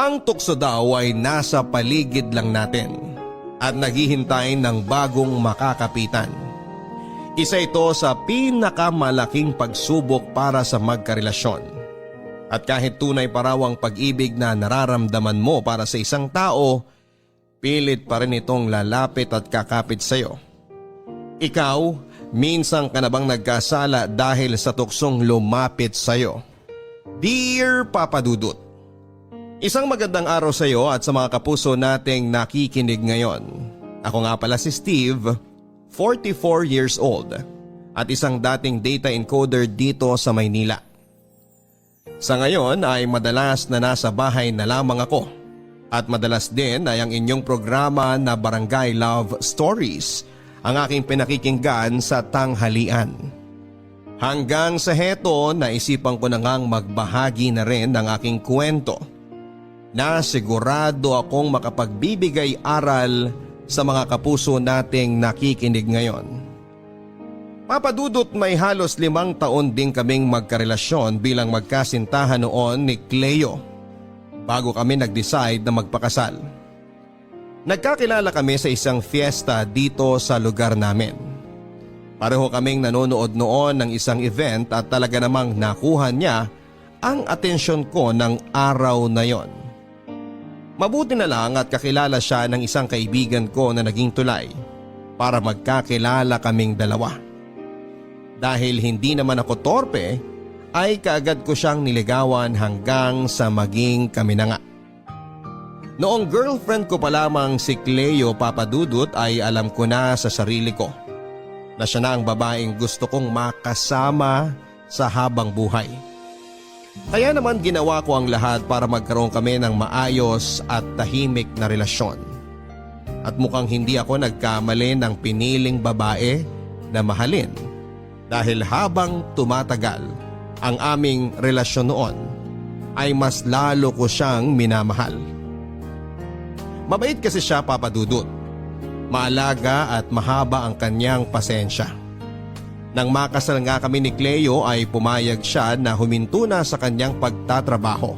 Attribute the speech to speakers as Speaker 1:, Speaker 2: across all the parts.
Speaker 1: Ang tukso daw ay nasa paligid lang natin at naghihintay ng bagong makakapitan. Isa ito sa pinakamalaking pagsubok para sa magkarelasyon. At kahit tunay pa raw ang pag-ibig na nararamdaman mo para sa isang tao, pilit pa rin itong lalapit at kakapit sa iyo. Ikaw, minsan ka na bang nagkasala dahil sa tuksong lumapit sa iyo? Dear Papa Dudut, isang magandang araw sa iyo at sa mga kapuso nating nakikinig ngayon. Ako nga pala si Steve, 44 years old at isang dating data encoder dito sa Maynila. Sa ngayon ay madalas na nasa bahay na lamang ako at madalas din ay ang inyong programa na Barangay Love Stories ang aking pinakikinggan sa tanghalian. Hanggang sa heto, naisipan ko na ngang magbahagi na rin ng aking kwento na sigurado akong makapagbibigay aral sa mga kapuso nating nakikinig ngayon. Papadudot, may halos 5 taon din kaming magkarelasyon bilang magkasintahan noon ni Cleo bago kami nag-decide na magpakasal. Nagkakilala kami sa isang fiesta dito sa lugar namin. Pareho kaming nanonood noon ng isang event at talaga namang nakuha niya ang atensyon ko ng araw na yon. Mabuti na lang at kakilala siya ng isang kaibigan ko na naging tulay para magkakilala kaming dalawa. Dahil hindi naman ako torpe, ay kaagad ko siyang niligawan hanggang sa maging kami na nga. Noong girlfriend ko pa lamang si Cleo, Papadudut, ay alam ko na sa sarili ko na siya na ang babaeng gusto kong makasama sa habang buhay. Kaya naman ginawa ko ang lahat para magkaroon kami ng maayos at tahimik na relasyon. At mukhang hindi ako nagkamali ng piniling babae na mahalin dahil habang tumatagal ang aming relasyon noon ay mas lalo ko siyang minamahal. Mabait kasi siya, Papadudut. Maalaga at mahaba ang kanyang pasensya. Nang makasal nga kami ni Cleo ay pumayag siya na huminto na sa kanyang pagtatrabaho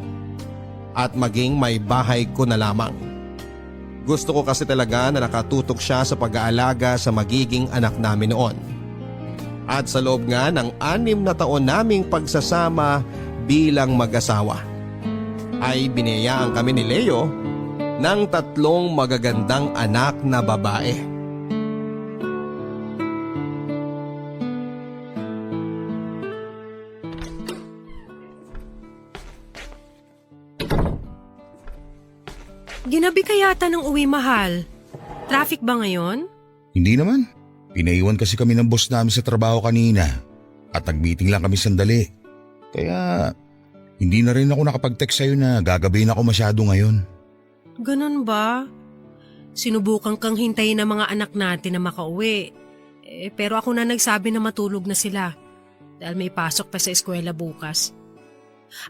Speaker 1: at maging may bahay ko na lamang. Gusto ko kasi talaga na nakatutok siya sa pag-aalaga sa magiging anak namin noon. At sa loob nga ng 6 na taon naming pagsasama bilang mag-asawa ay biniyayaan kami ni Leo ng 3 magagandang anak na babae.
Speaker 2: Ginabi ka yata ng uwi, mahal. Traffic ba ngayon?
Speaker 3: Hindi naman. Pinaiwan kasi kami ng boss namin sa trabaho kanina at nag-meeting lang kami sandali. Kaya hindi na rin ako nakapag-text sa'yo na gagabihin ako masyado ngayon.
Speaker 2: Ganon ba? Sinubukan kang hintayin ng mga anak natin na makauwi. Pero ako na nagsabi na matulog na sila dahil may pasok pa sa eskwela bukas.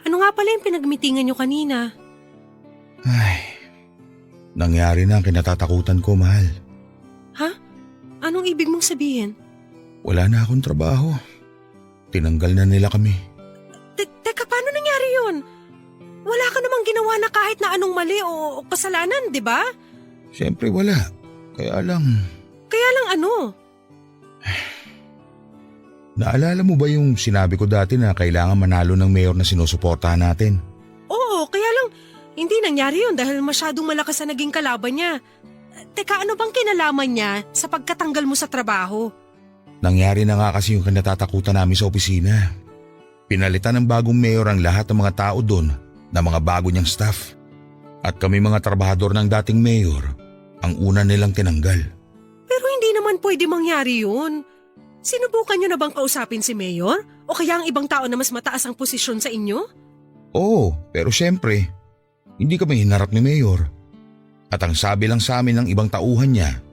Speaker 2: Ano nga pala yung pinagmitingan nyo kanina?
Speaker 3: Ay, nangyari na ang kinatatakutan ko, mahal.
Speaker 2: Ha? Anong ibig mong sabihin?
Speaker 3: Wala na akong trabaho. Tinanggal na nila kami.
Speaker 2: Teka, paano nangyari yun? Wala ka namang ginawa na kahit na anong mali o kasalanan, di ba?
Speaker 3: Siyempre wala. Kaya lang
Speaker 2: ano?
Speaker 3: Naalala mo ba yung sinabi ko dati na kailangan manalo ng mayor na sinusuportahan natin?
Speaker 2: Oo, kaya lang hindi nangyari yun dahil masyadong malakas na naging kalaban niya. Teka, ano bang kinalaman niya sa pagkatanggal mo sa trabaho?
Speaker 3: Nangyari na nga kasi yung kinatatakutan namin sa opisina. Pinalitan ng bagong mayor ang lahat ng mga tao doon na mga bago niyang staff. At kami mga trabahador ng dating mayor, ang una nilang tinanggal.
Speaker 2: Pero hindi naman pwede mangyari yun. Sinubukan niyo na bang kausapin si mayor? O kaya ang ibang tao na mas mataas ang posisyon sa inyo?
Speaker 3: Oo, pero syempre, hindi kami hinarap ni mayor. At ang sabi lang sa amin ng ibang tauhan niya,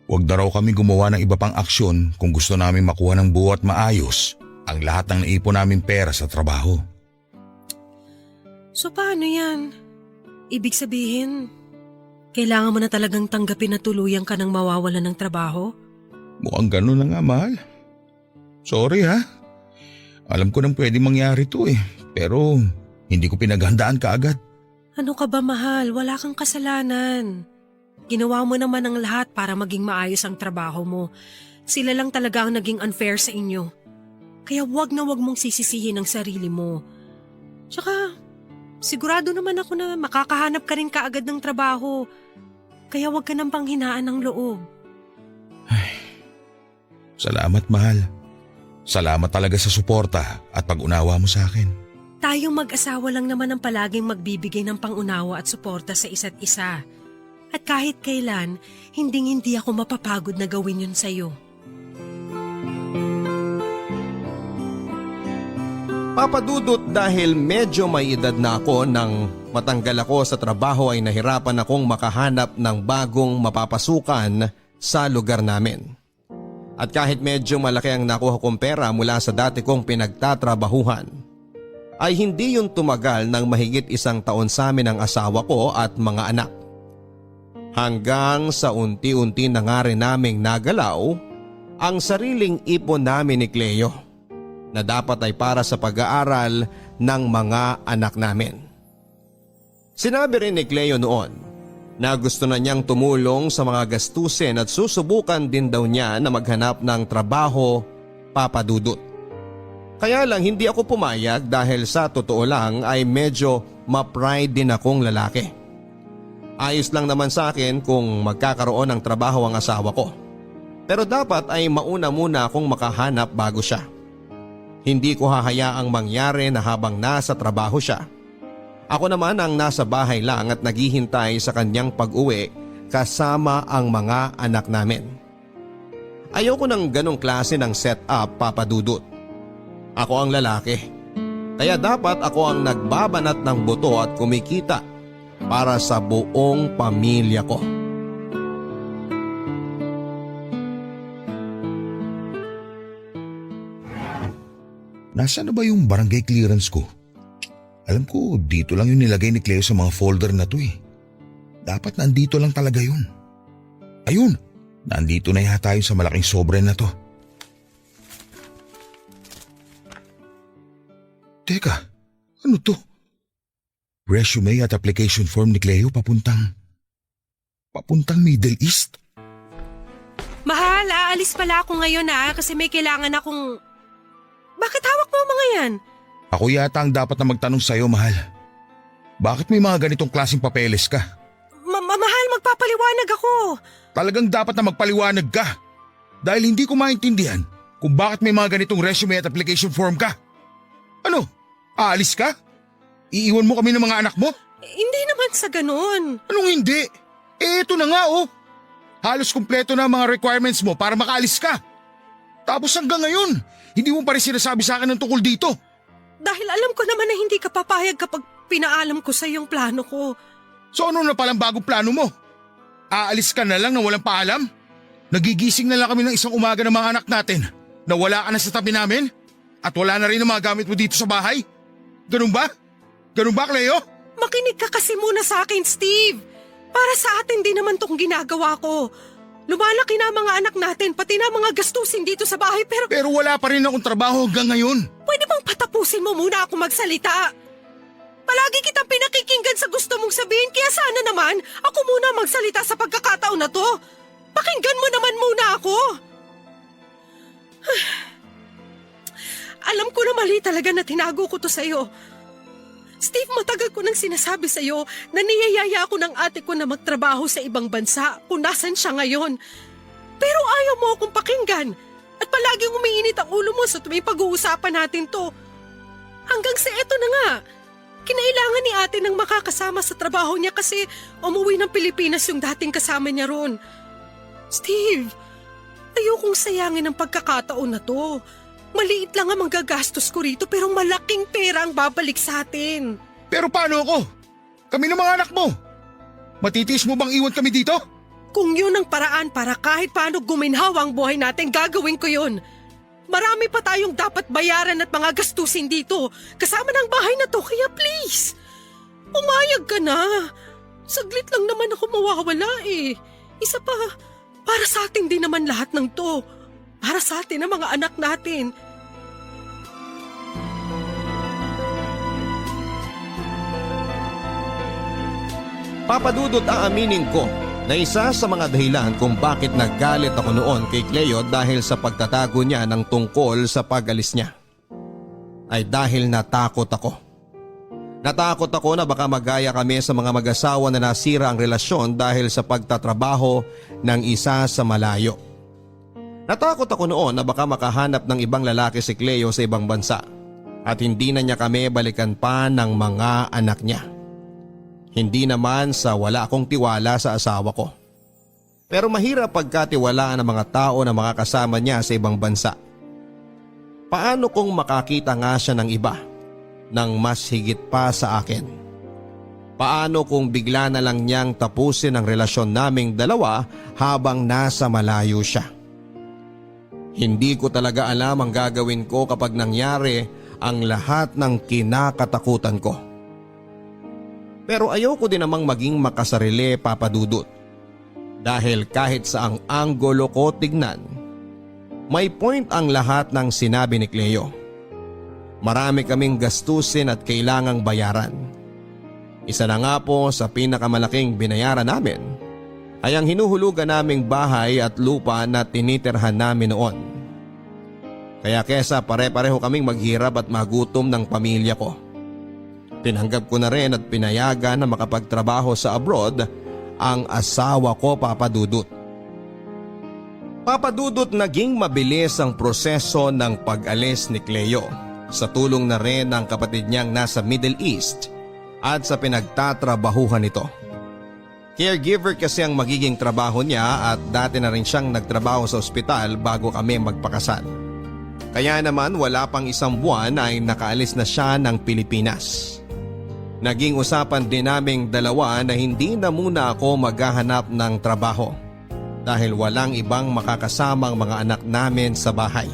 Speaker 3: huwag na raw kami gumawa ng iba pang aksyon kung gusto namin makuha ng buo at maayos ang lahat ng naipon namin pera sa trabaho.
Speaker 2: So paano yan? Ibig sabihin, kailangan mo na talagang tanggapin na tuluyan ka ng mawawalan ng trabaho?
Speaker 3: Mukhang ganun na nga, mahal. Sorry ha. Alam ko nang pwede mangyari to pero hindi ko pinaghandaan kaagad.
Speaker 2: Ano ka ba, mahal? Wala kang kasalanan. Ginawa mo naman ang lahat para maging maayos ang trabaho mo. Sila lang talaga ang naging unfair sa inyo. Kaya wag na wag mong sisisihin ang sarili mo. Tsaka, sigurado naman ako na makakahanap ka rin kaagad ng trabaho. Kaya wag ka nang panghinaan ng loob.
Speaker 3: Salamat, mahal. Salamat talaga sa suporta at pag-unawa mo sa akin.
Speaker 2: Tayong mag-asawa lang naman ang palaging magbibigay ng pangunawa at suporta sa isa't isa. At kahit kailan, hindi ako mapapagod na gawin yun sa'yo.
Speaker 1: Papadudot, dahil medyo may edad na ako nang matanggal ako sa trabaho ay nahirapan akong makahanap ng bagong mapapasukan sa lugar namin. At kahit medyo malaki ang nakuha kong pera mula sa dati kong pinagtatrabahuhan, ay hindi yun tumagal ng mahigit 1 taon sa amin ng asawa ko at mga anak. Hanggang sa unti-unti na nga rin naming nagalaw ang sariling ipon namin ni Cleo na dapat ay para sa pag-aaral ng mga anak namin. Sinabi rin ni Cleo noon na gusto na niyang tumulong sa mga gastusin at susubukan din daw niya na maghanap ng trabaho, papadudot. Kaya lang hindi ako pumayag dahil sa totoo lang ay medyo ma-pride din akong lalaki. Ayos lang naman sa akin kung magkakaroon ng trabaho ang asawa ko. Pero dapat ay mauna muna akong makahanap bago siya. Hindi ko hahayaang mangyari na habang nasa trabaho siya, ako naman ang nasa bahay lang at naghihintay sa kanyang pag-uwi kasama ang mga anak namin. Ayoko ng ganong klase ng setup, papadudot. Ako ang lalaki. Kaya dapat ako ang nagbabanat ng buto at kumikita para sa buong pamilya ko.
Speaker 3: Nasaan na ba yung barangay clearance ko? Alam ko, dito lang yung nilagay ni Cleo sa mga folder na to eh. Dapat nandito lang talaga yun. Ayun, nandito na yata yun sa malaking sobre na to. Teka, ano to? Resume at application form ni Cleo papuntang Middle East?
Speaker 2: Mahal, aalis pala ako ngayon kasi may kailangan akong… Bakit hawak mo ang mga yan?
Speaker 3: Ako yata ang dapat na magtanong sa'yo, mahal. Bakit may mga ganitong klaseng papeles ka?
Speaker 2: Mahal, magpapaliwanag ako.
Speaker 3: Talagang dapat na magpaliwanag ka. Dahil hindi ko maintindihan kung bakit may mga ganitong resume at application form ka. Ano? Aalis ka? Iiwan mo kami ng mga anak mo?
Speaker 2: Hindi naman sa ganun.
Speaker 3: Anong hindi? Eto na nga oh. Halos kumpleto na ang mga requirements mo para makaalis ka. Tapos hanggang ngayon, hindi mo pa rin sinasabi sa akin ng tungkol dito.
Speaker 2: Dahil alam ko naman na hindi ka papayag kapag pinaalam ko sa iyong plano ko.
Speaker 3: So ano na palang bagong plano mo? Aalis ka na lang na walang paalam? Nagigising na lang kami ng isang umaga ng mga anak natin na wala ka na sa tabi namin? At wala na rin ang mga gamit mo dito sa bahay? Ganun ba? Ganun ba, Cleo?
Speaker 2: Makinig ka kasi muna sa akin, Steve. Para sa atin din naman tong ginagawa ko. Lumalaki na ang mga anak natin, pati na mga gastusin dito sa bahay,
Speaker 3: Pero wala pa rin akong trabaho hanggang ngayon.
Speaker 2: Pwede bang patapusin mo muna ako magsalita? Palagi kitang pinakikinggan sa gusto mong sabihin, kaya sana naman ako muna magsalita sa pagkakataon na to. Pakinggan mo naman muna ako. Alam ko na mali talaga na tinago ko to sa'yo. Steve, matagal ko nang sinasabi sa'yo na niyayaya ako ng ate ko na magtrabaho sa ibang bansa kung nasan siya ngayon. Pero ayaw mo akong pakinggan at palaging umiinit ang ulo mo sa tuwing pag-uusapan natin to. Hanggang sa eto na nga, kinailangan ni ate ng makakasama sa trabaho niya kasi umuwi ng Pilipinas yung dating kasama niya ron. Steve, ayokong sayangin ang pagkakataon na to. Maliit lang ang magagastos ko rito pero malaking pera ang babalik sa atin.
Speaker 3: Pero paano ako? Kami ng mga anak mo. Matitiis mo bang iwan kami dito?
Speaker 2: Kung yun ang paraan para kahit paano guminhawa ang buhay natin, gagawin ko yun. Marami pa tayong dapat bayaran at mga gastusin dito. Kasama ng bahay na to, kaya please. Umayag ka na. Saglit lang naman ako mawawala eh. Isa pa, para sa atin din naman lahat ng to. Para sa atin ang mga anak natin.
Speaker 1: Papadudot, aaminin ko na isa sa mga dahilan kung bakit naggalit ako noon kay Cleo dahil sa pagtatago niya ng tungkol sa pag-alis niya ay dahil natakot ako. Natakot ako na baka magaya kami sa mga mag-asawa na nasira ang relasyon dahil sa pagtatrabaho ng isa sa malayo. Natakot ako noon na baka makahanap ng ibang lalaki si Cleo sa ibang bansa at hindi na niya kami balikan pa ng mga anak niya. Hindi naman sa wala akong tiwala sa asawa ko. Pero mahirap pagkatiwalaan ng mga tao na makakasama niya sa ibang bansa. Paano kung makakita nga siya ng iba nang mas higit pa sa akin? Paano kung bigla na lang niyang tapusin ang relasyon naming dalawa habang nasa malayo siya? Hindi ko talaga alam ang gagawin ko kapag nangyari ang lahat ng kinakatakutan ko. Pero ayoko din namang maging makasarili, Papa Dudut. Dahil kahit saang angulo ko tignan, may point ang lahat ng sinabi ni Cleo. Marami kaming gastusin at kailangang bayaran. Isa na nga po sa pinakamalaking binayaran namin ay ang hinuhulugan naming bahay at lupa na tinitirhan namin noon. Kaya kesa pare-pareho kaming maghirap at magutom ng pamilya ko, tinanggap ko na rin at pinayagan na makapagtrabaho sa abroad ang asawa ko, Papa Dudut. Papa Dudut, naging mabilis ang proseso ng pag-alis ni Cleo sa tulong na rin ng kapatid niyang nasa Middle East at sa pinagtatrabahuhan nito. Caregiver kasi ang magiging trabaho niya at dati na rin siyang nagtrabaho sa ospital bago kami magpakasal. Kaya naman wala pang isang buwan ay nakaalis na siya ng Pilipinas. Naging usapan din naming dalawa na hindi na muna ako maghahanap ng trabaho dahil walang ibang makakasamang mga anak namin sa bahay.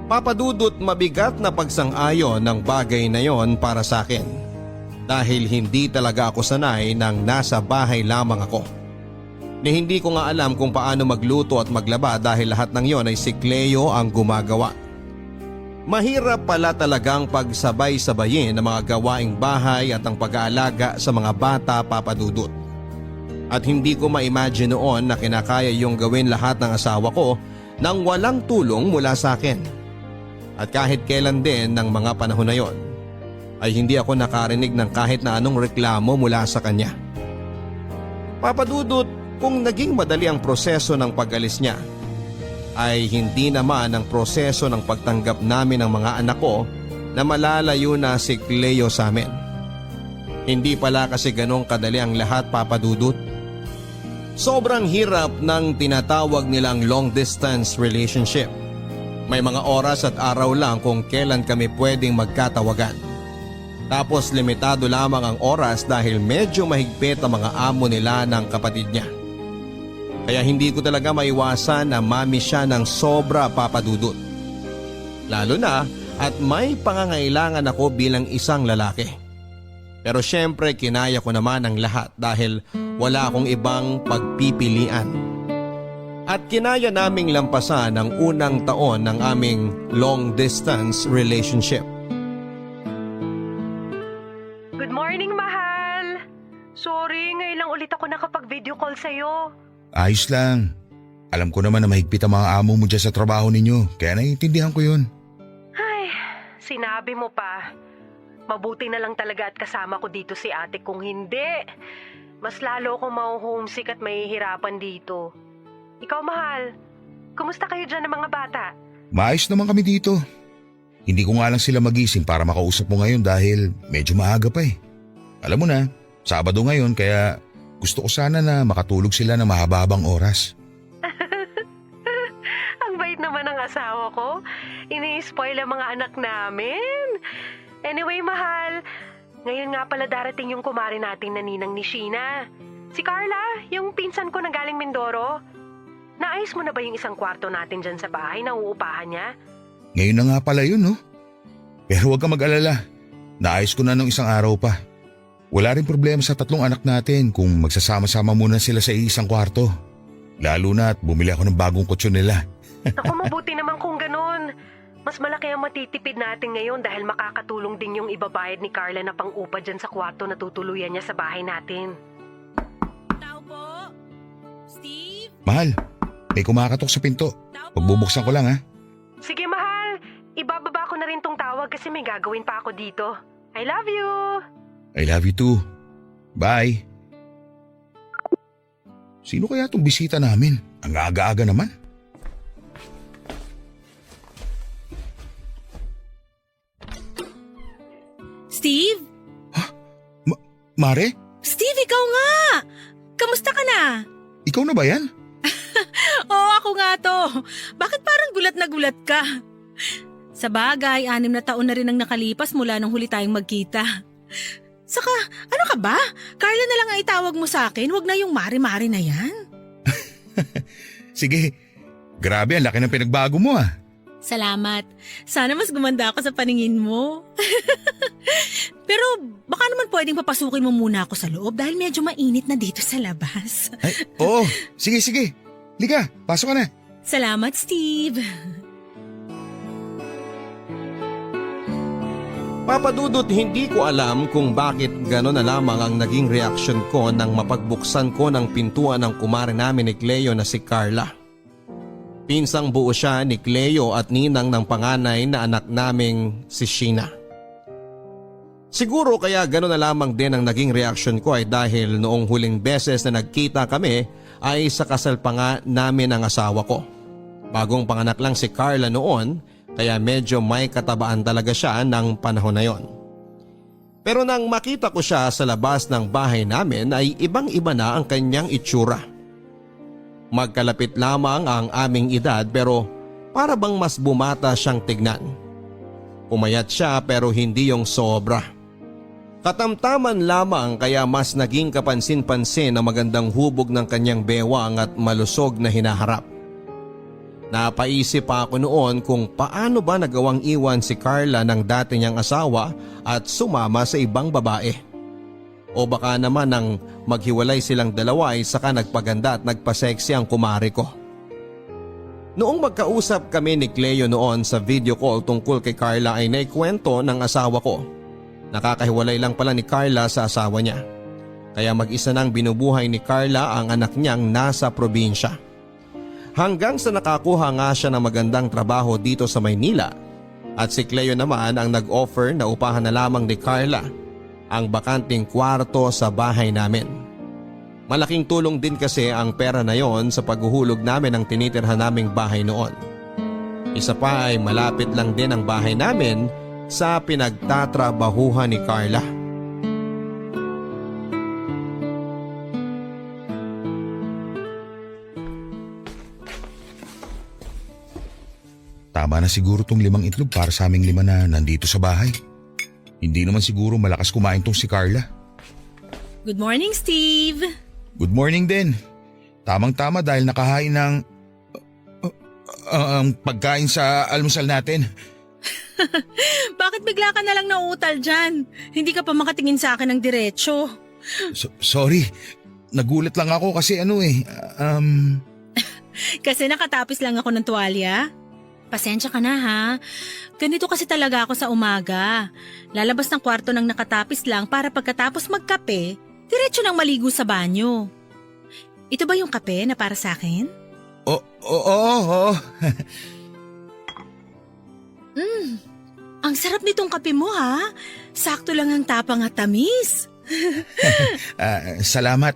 Speaker 1: Papadudot, mabigat na pagsang-ayon ng bagay na yon para sa akin. Dahil hindi talaga ako sanay nang nasa bahay lamang ako. Ni hindi ko nga alam kung paano magluto at maglaba dahil lahat ng yon ay si Cleo ang gumagawa. Mahirap pala talagang pagsabay-sabayin ang mga gawaing bahay at ang pag-aalaga sa mga bata, Papa Dudut. At hindi ko ma-imagine noon na kinakaya yung gawin lahat ng asawa ko nang walang tulong mula sa akin. At kahit kailan din ng mga panahon na yon, ay hindi ako nakarinig ng kahit na anong reklamo mula sa kanya. Papa Dudut, kung naging madali ang proseso ng pag-alis niya, ay hindi naman ang proseso ng pagtanggap namin ng mga anak ko na malalayo na si Cleo sa amin. Hindi pala kasi ganong kadali ang lahat, Papa Dudut. Sobrang hirap ng tinatawag nilang long distance relationship. May mga oras at araw lang kung kailan kami pwedeng magkatawagan. Tapos limitado lamang ang oras dahil medyo mahigpit ang mga amo nila ng kapatid niya. Kaya hindi ko talaga maiwasan na mami siya ng sobra, Papa Dudut. Lalo na at may pangangailangan ako bilang isang lalaki. Pero syempre kinaya ko naman ang lahat dahil wala akong ibang pagpipilian. At kinaya naming lampasan ang unang taon ng aming long distance relationship.
Speaker 2: Good morning, mahal! Sorry, ngayon lang ulit ako nakapag-video call sa'yo.
Speaker 3: Ayos lang. Alam ko naman na mahigpit ang mga amo mo dyan sa trabaho ninyo, kaya naiintindihan ko yun.
Speaker 2: Ay, sinabi mo pa. Mabuti na lang talaga at kasama ko dito si ate, kung hindi, mas lalo akong ma-homesick at mahihirapan dito. Ikaw, mahal, kumusta kayo dyan ng mga bata?
Speaker 3: Maayos naman kami dito. Hindi ko nga lang sila magising para makausap mo ngayon dahil medyo maaga pa eh. Alam mo na, Sabado ngayon kaya gusto ko sana na makatulog sila ng mahaba-habang oras.
Speaker 2: Ang bait naman ng asawa ko. Ini-spoil ang mga anak namin. Anyway, mahal, ngayon nga pala darating yung kumare natin na ninang ni Sheena. Si Carla, yung pinsan ko na galing Mindoro. Naayos mo na ba yung isang kwarto natin dyan sa bahay na uupahan niya?
Speaker 3: Ngayon na nga pala yun, no? Pero huwag kang mag-alala. Naayos ko na nung isang araw pa. Wala rin problema sa tatlong anak natin kung magsasama-sama muna sila sa isang kwarto. Lalo na at bumili ako ng bagong kutsyon nila.
Speaker 2: Naku, mabuti naman kung ganun. Mas malaki ang matitipid natin ngayon dahil makakatulong din yung ibabayad ni Carla na pang-upa dyan sa kwarto na tutuluyan niya sa bahay natin.
Speaker 3: Mahal, may kumakatok sa pinto. Pagbubuksan ko lang ha.
Speaker 2: Sige, mahal. Ibababa ko na rin tong tawag kasi may gagawin pa ako dito. I love you!
Speaker 3: I love you too. Bye. Sino kaya itong bisita namin? Ang aga-aga naman.
Speaker 4: Steve?
Speaker 3: Mare,
Speaker 4: Steve, ikaw nga! Kamusta ka na?
Speaker 3: ikaw na ba yan?
Speaker 4: Oo, ako nga to. Bakit parang gulat na gulat ka? Sa bagay, 6 na taon na rin ang nakalipas mula nung huli tayong magkita. Saka, ano ka ba? Carla na lang ang itawag mo sa akin, wag na yung mare-mare na yan.
Speaker 3: Sige, grabe ang laki ng pinagbago mo ah.
Speaker 4: Salamat. Sana mas gumanda ako sa paningin mo. Pero baka naman pwedeng papasukin mo muna ako sa loob dahil medyo mainit na dito sa labas.
Speaker 3: Ay, oo, sige. Lika, pasok ka na.
Speaker 4: Salamat, Steve.
Speaker 1: Papadudot, hindi ko alam kung bakit gano'n na lamang ang naging reaksyon ko nang mapagbuksan ko ng pintuan ng kumare namin ni Cleo na si Carla. Pinsang buo siya ni Cleo at ninang ng panganay na anak naming si Sheena. Siguro kaya gano'n na lamang din ang naging reaksyon ko ay dahil noong huling beses na nagkita kami ay sa kasal pa nga namin ang asawa ko. Bagong panganak lang si Carla noon kaya medyo may katabaan talaga siya ng panahon na yon. Pero nang makita ko siya sa labas ng bahay namin ay ibang-iba na ang kanyang itsura. Magkalapit lamang ang aming edad pero para bang mas bumata siyang tignan. Pumayat siya pero hindi yung sobra. Katamtaman lamang kaya mas naging kapansin-pansin ang magandang hubog ng kanyang bewang at malusog na hinaharap. Napaisip pa ako noon kung paano ba nagawang iwan si Carla ng dati niyang asawa at sumama sa ibang babae. O baka naman nang maghiwalay silang dalawa ay saka nagpaganda at nagpaseksi ang kumare ko. Noong magkausap kami ni Cleo noon sa video call tungkol kay Carla ay naikwento ng asawa ko. Nakakahiwalay lang pala ni Carla sa asawa niya. Kaya mag-isa nang binubuhay ni Carla ang anak niyang nasa probinsya. Hanggang sa nakakuha nga siya ng magandang trabaho dito sa Maynila at si Cleo naman ang nag-offer na upahan na lamang ni Carla ang bakanting kwarto sa bahay namin. Malaking tulong din kasi ang pera na yon sa paghuhulog namin ng tinitirhan naming bahay noon. Isa pa ay malapit lang din ang bahay namin sa pinagtatrabahuhan ni Carla.
Speaker 3: Tama na siguro tong 5 itlog para sa aming 5 na nandito sa bahay. Hindi naman siguro malakas kumain tong si Carla.
Speaker 4: Good morning, Steve.
Speaker 3: Good morning din. Tamang-tama dahil nakahain ng pagkain sa almusal natin.
Speaker 4: Bakit bigla ka na lang nauutal dyan? Hindi ka pa makatingin sa akin ng diretsyo.
Speaker 3: Sorry, nagulat lang ako kasi
Speaker 4: Kasi nakatapis lang ako ng tuwalya. Pasensya ka na ha. Ganito kasi talaga ako sa umaga. Lalabas ng kwarto ng nakatapis lang para pagkatapos magkape, diretso nang maligo sa banyo. Ito ba yung kape na para sa akin?
Speaker 3: Oo.
Speaker 4: Ang sarap nitong kape mo ha. Sakto lang ang tapang at tamis.
Speaker 3: Salamat.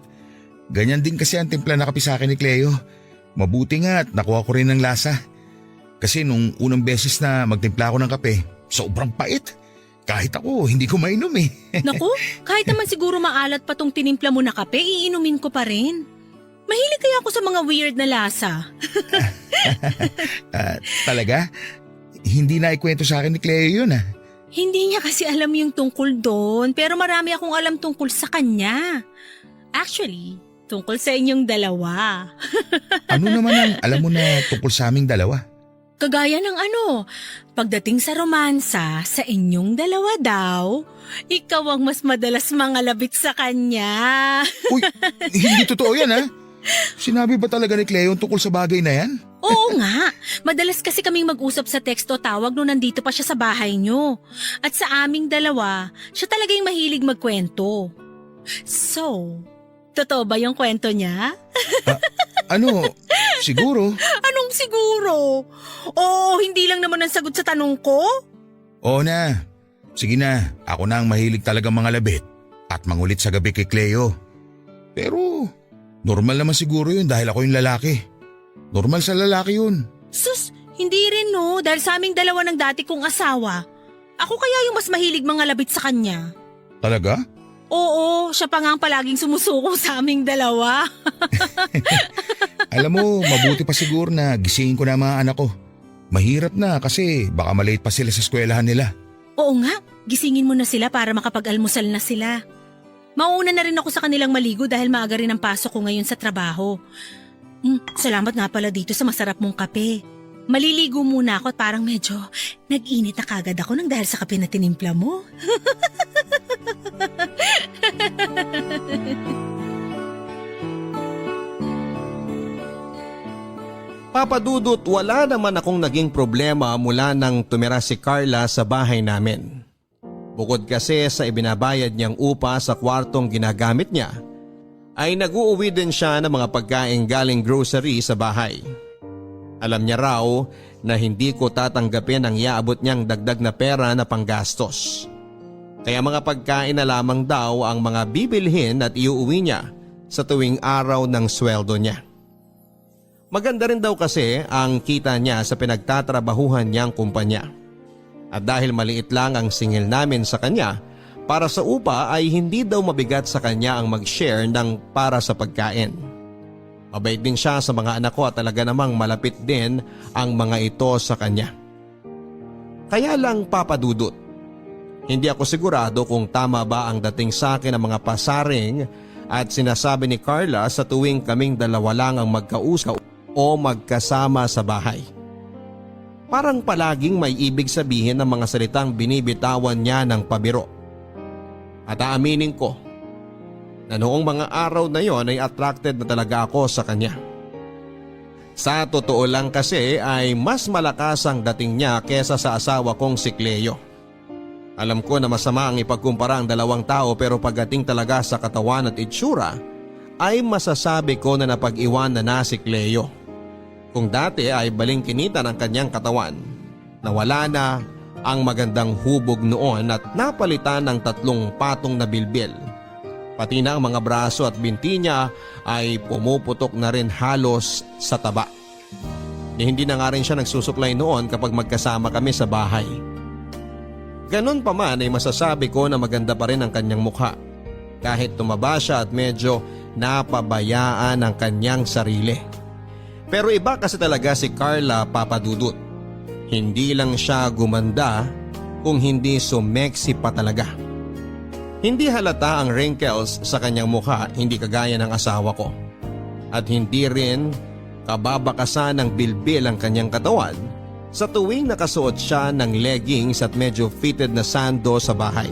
Speaker 3: Ganyan din kasi ang timpla na kape sa akin ni Cleo. Mabuti nga at nakuha ko rin ng lasa. Kasi nung unang beses na magtimpla ako ng kape, sobrang pait. Kahit ako, hindi ko mainom eh.
Speaker 4: Naku, kahit naman siguro maalat pa tong tinimpla mo na kape, iinumin ko pa rin. Mahilig kaya ako sa mga weird na lasa.
Speaker 3: Talaga? Hindi na ikwento sa akin ni Cleo yun ah.
Speaker 4: Hindi niya kasi alam yung tungkol doon, pero marami akong alam tungkol sa kanya. Actually, tungkol sa inyong dalawa.
Speaker 3: Ano naman ang alam mo na tungkol sa aming dalawa?
Speaker 4: Kagaya ng pagdating sa romansa, sa inyong dalawa daw, ikaw ang mas madalas mangalabit sa kanya.
Speaker 3: Uy, hindi totoo yan ah. Sinabi ba talaga ni Cleo tungkol sa bagay na yan?
Speaker 4: Oo nga, madalas kasi kaming mag-usap sa text o tawag nung nandito pa siya sa bahay nyo. At sa aming dalawa, siya talaga yung mahilig magkwento. So, totoo ba yung kwento niya?
Speaker 3: Ano, siguro.
Speaker 4: Anong siguro? Oo, hindi lang naman ang sagot sa tanong ko.
Speaker 3: Oo na. Sige na, ako na ang mahilig talagang mga labit at mangulit sa gabi kay Cleo. Pero normal naman siguro yun dahil ako yung lalaki. Normal sa lalaki yun.
Speaker 4: Sus, hindi rin no, dahil sa aming dalawa ng dati kong asawa. Ako kaya yung mas mahilig mga labit sa kanya.
Speaker 3: Talaga?
Speaker 4: Oo, siya pa nga ang palaging sumusuko sa aming dalawa.
Speaker 3: Alam mo, mabuti pa siguro na gisingin ko na ang mga anak ko. Mahirap na kasi baka malate pa sila sa eskwelahan nila.
Speaker 4: Oo nga, gisingin mo na sila para makapag-almusal na sila. Mauuna na rin ako sa kanilang maligo dahil maaga rin ang pasok ko ngayon sa trabaho. Salamat nga pala dito sa masarap mong kape. Maliligo muna ako at parang medyo nag-init na kagad ako nang dahil sa kape na tinimpla mo.
Speaker 1: Papa Dudut, wala naman akong naging problema mula nang tumira si Carla sa bahay namin. Bukod kasi sa ibinabayad niyang upa sa kwartong ginagamit niya, ay nag-uuwi din siya ng mga pagkain galing grocery sa bahay. Alam niya raw na hindi ko tatanggapin ang iaabot niyang dagdag na pera na panggastos. Kaya mga pagkain na lamang daw ang mga bibilhin at iuuwi niya sa tuwing araw ng sweldo niya. Maganda rin daw kasi ang kita niya sa pinagtatrabahuhan niyang kumpanya. At dahil maliit lang ang singil namin sa kanya, para sa upa ay hindi daw mabigat sa kanya ang mag-share ng para sa pagkain. Mabait din siya sa mga anak ko at talaga namang malapit din ang mga ito sa kanya. Kaya lang Papa Dudut, hindi ako sigurado kung tama ba ang dating sa akin ng mga pasaring at sinasabi ni Carla sa tuwing kaming dalawa lang ang magkausap o magkasama sa bahay. Parang palaging may ibig sabihin ng mga salitang binibitawan niya ng pabiro. At aaminin ko na noong mga araw na yon ay attracted na talaga ako sa kanya. Sa totoo lang kasi ay mas malakas ang dating niya kesa sa asawa kong si Cleo. Alam ko na masama ang ipagkumpara ang dalawang tao pero pagdating talaga sa katawan at itsura ay masasabi ko na napag-iwan na si Cleo. Kung dati ay balingkinita ng kanyang katawan, nawala na ang magandang hubog noon at napalitan ng 3 patong na bilbil. Pati na ang mga braso at binti niya ay pumuputok na rin halos sa taba. Hindi na nga rin siya nagsusuklay noon kapag magkasama kami sa bahay. Ganon pa man ay masasabi ko na maganda pa rin ang kanyang mukha. Kahit tumaba siya at medyo napabayaan ang kanyang sarili. Pero iba kasi talaga si Carla, Papa Dudut. Hindi lang siya gumanda kung hindi sumeksi pa talaga. Hindi halata ang wrinkles sa kanyang mukha, hindi kagaya ng asawa ko. At hindi rin kababakasan ng bilbil ang kanyang katawan sa tuwing nakasuot siya ng leggings at medyo fitted na sando sa bahay.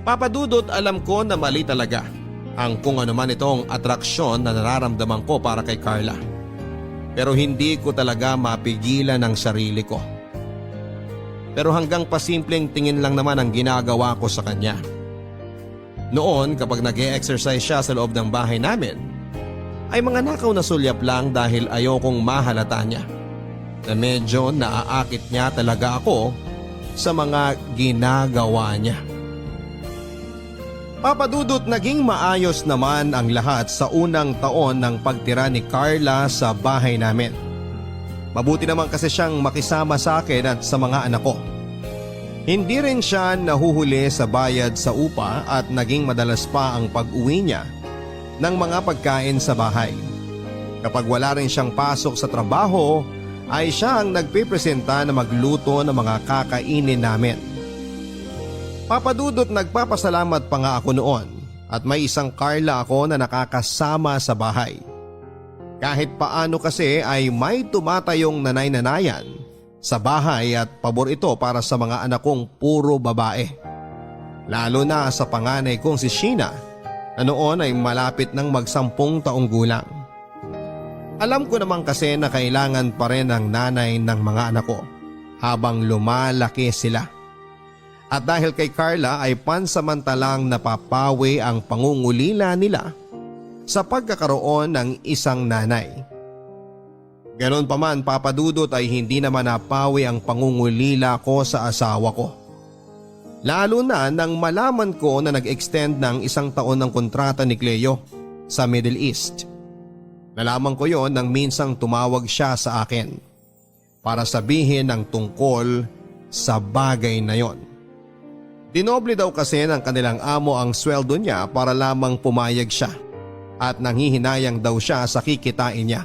Speaker 1: Papa Dudut, alam ko na mali talaga ang kung ano man itong atraksyon na nararamdaman ko para kay Carla. Pero hindi ko talaga mapigilan ang sarili ko. Pero hanggang pasimpleng tingin lang naman ang ginagawa ko sa kanya. Noon kapag nag-e-exercise siya sa loob ng bahay namin, ay mga nakaw na sulyap lang dahil ayokong mahalata niya na medyo naaakit niya talaga ako sa mga ginagawa niya. Papa Dudut, naging maayos naman ang lahat sa unang taon ng pagtira ni Carla sa bahay namin. Mabuti naman kasi siyang makisama sa akin at sa mga anak ko. Hindi rin siya nahuhuli sa bayad sa upa at naging madalas pa ang pag-uwi niya ng mga pagkain sa bahay. Kapag wala rin siyang pasok sa trabaho, ay siya ang nagpipresenta na magluto ng mga kakainin namin. Papa Dudut, nagpapasalamat pa nga ako noon at may isang Carla ako na nakakasama sa bahay. Kahit paano kasi ay may tumatayong nanay-nanayan sa bahay at pabor ito para sa mga anak kong puro babae. Lalo na sa panganay kong si Sheena na noon ay malapit ng mag-10 taong gulang. Alam ko naman kasi na kailangan pa rin ng nanay ng mga anak ko habang lumalaki sila. At dahil kay Carla ay pansamantalang napapawi ang pangungulila nila sa pagkakaroon ng isang nanay. Ganon pa man Papa Dudut ay hindi naman napawi ang pangungulila ko sa asawa ko. Lalo na nang malaman ko na nag-extend ng 1 taon ng kontrata ni Cleo sa Middle East. Nalaman ko yon nang minsang tumawag siya sa akin para sabihin ng tungkol sa bagay na yon. Dinoble daw kasi ng kanilang amo ang sweldo niya para lamang pumayag siya at nanghihinayang daw siya sa kikitain niya.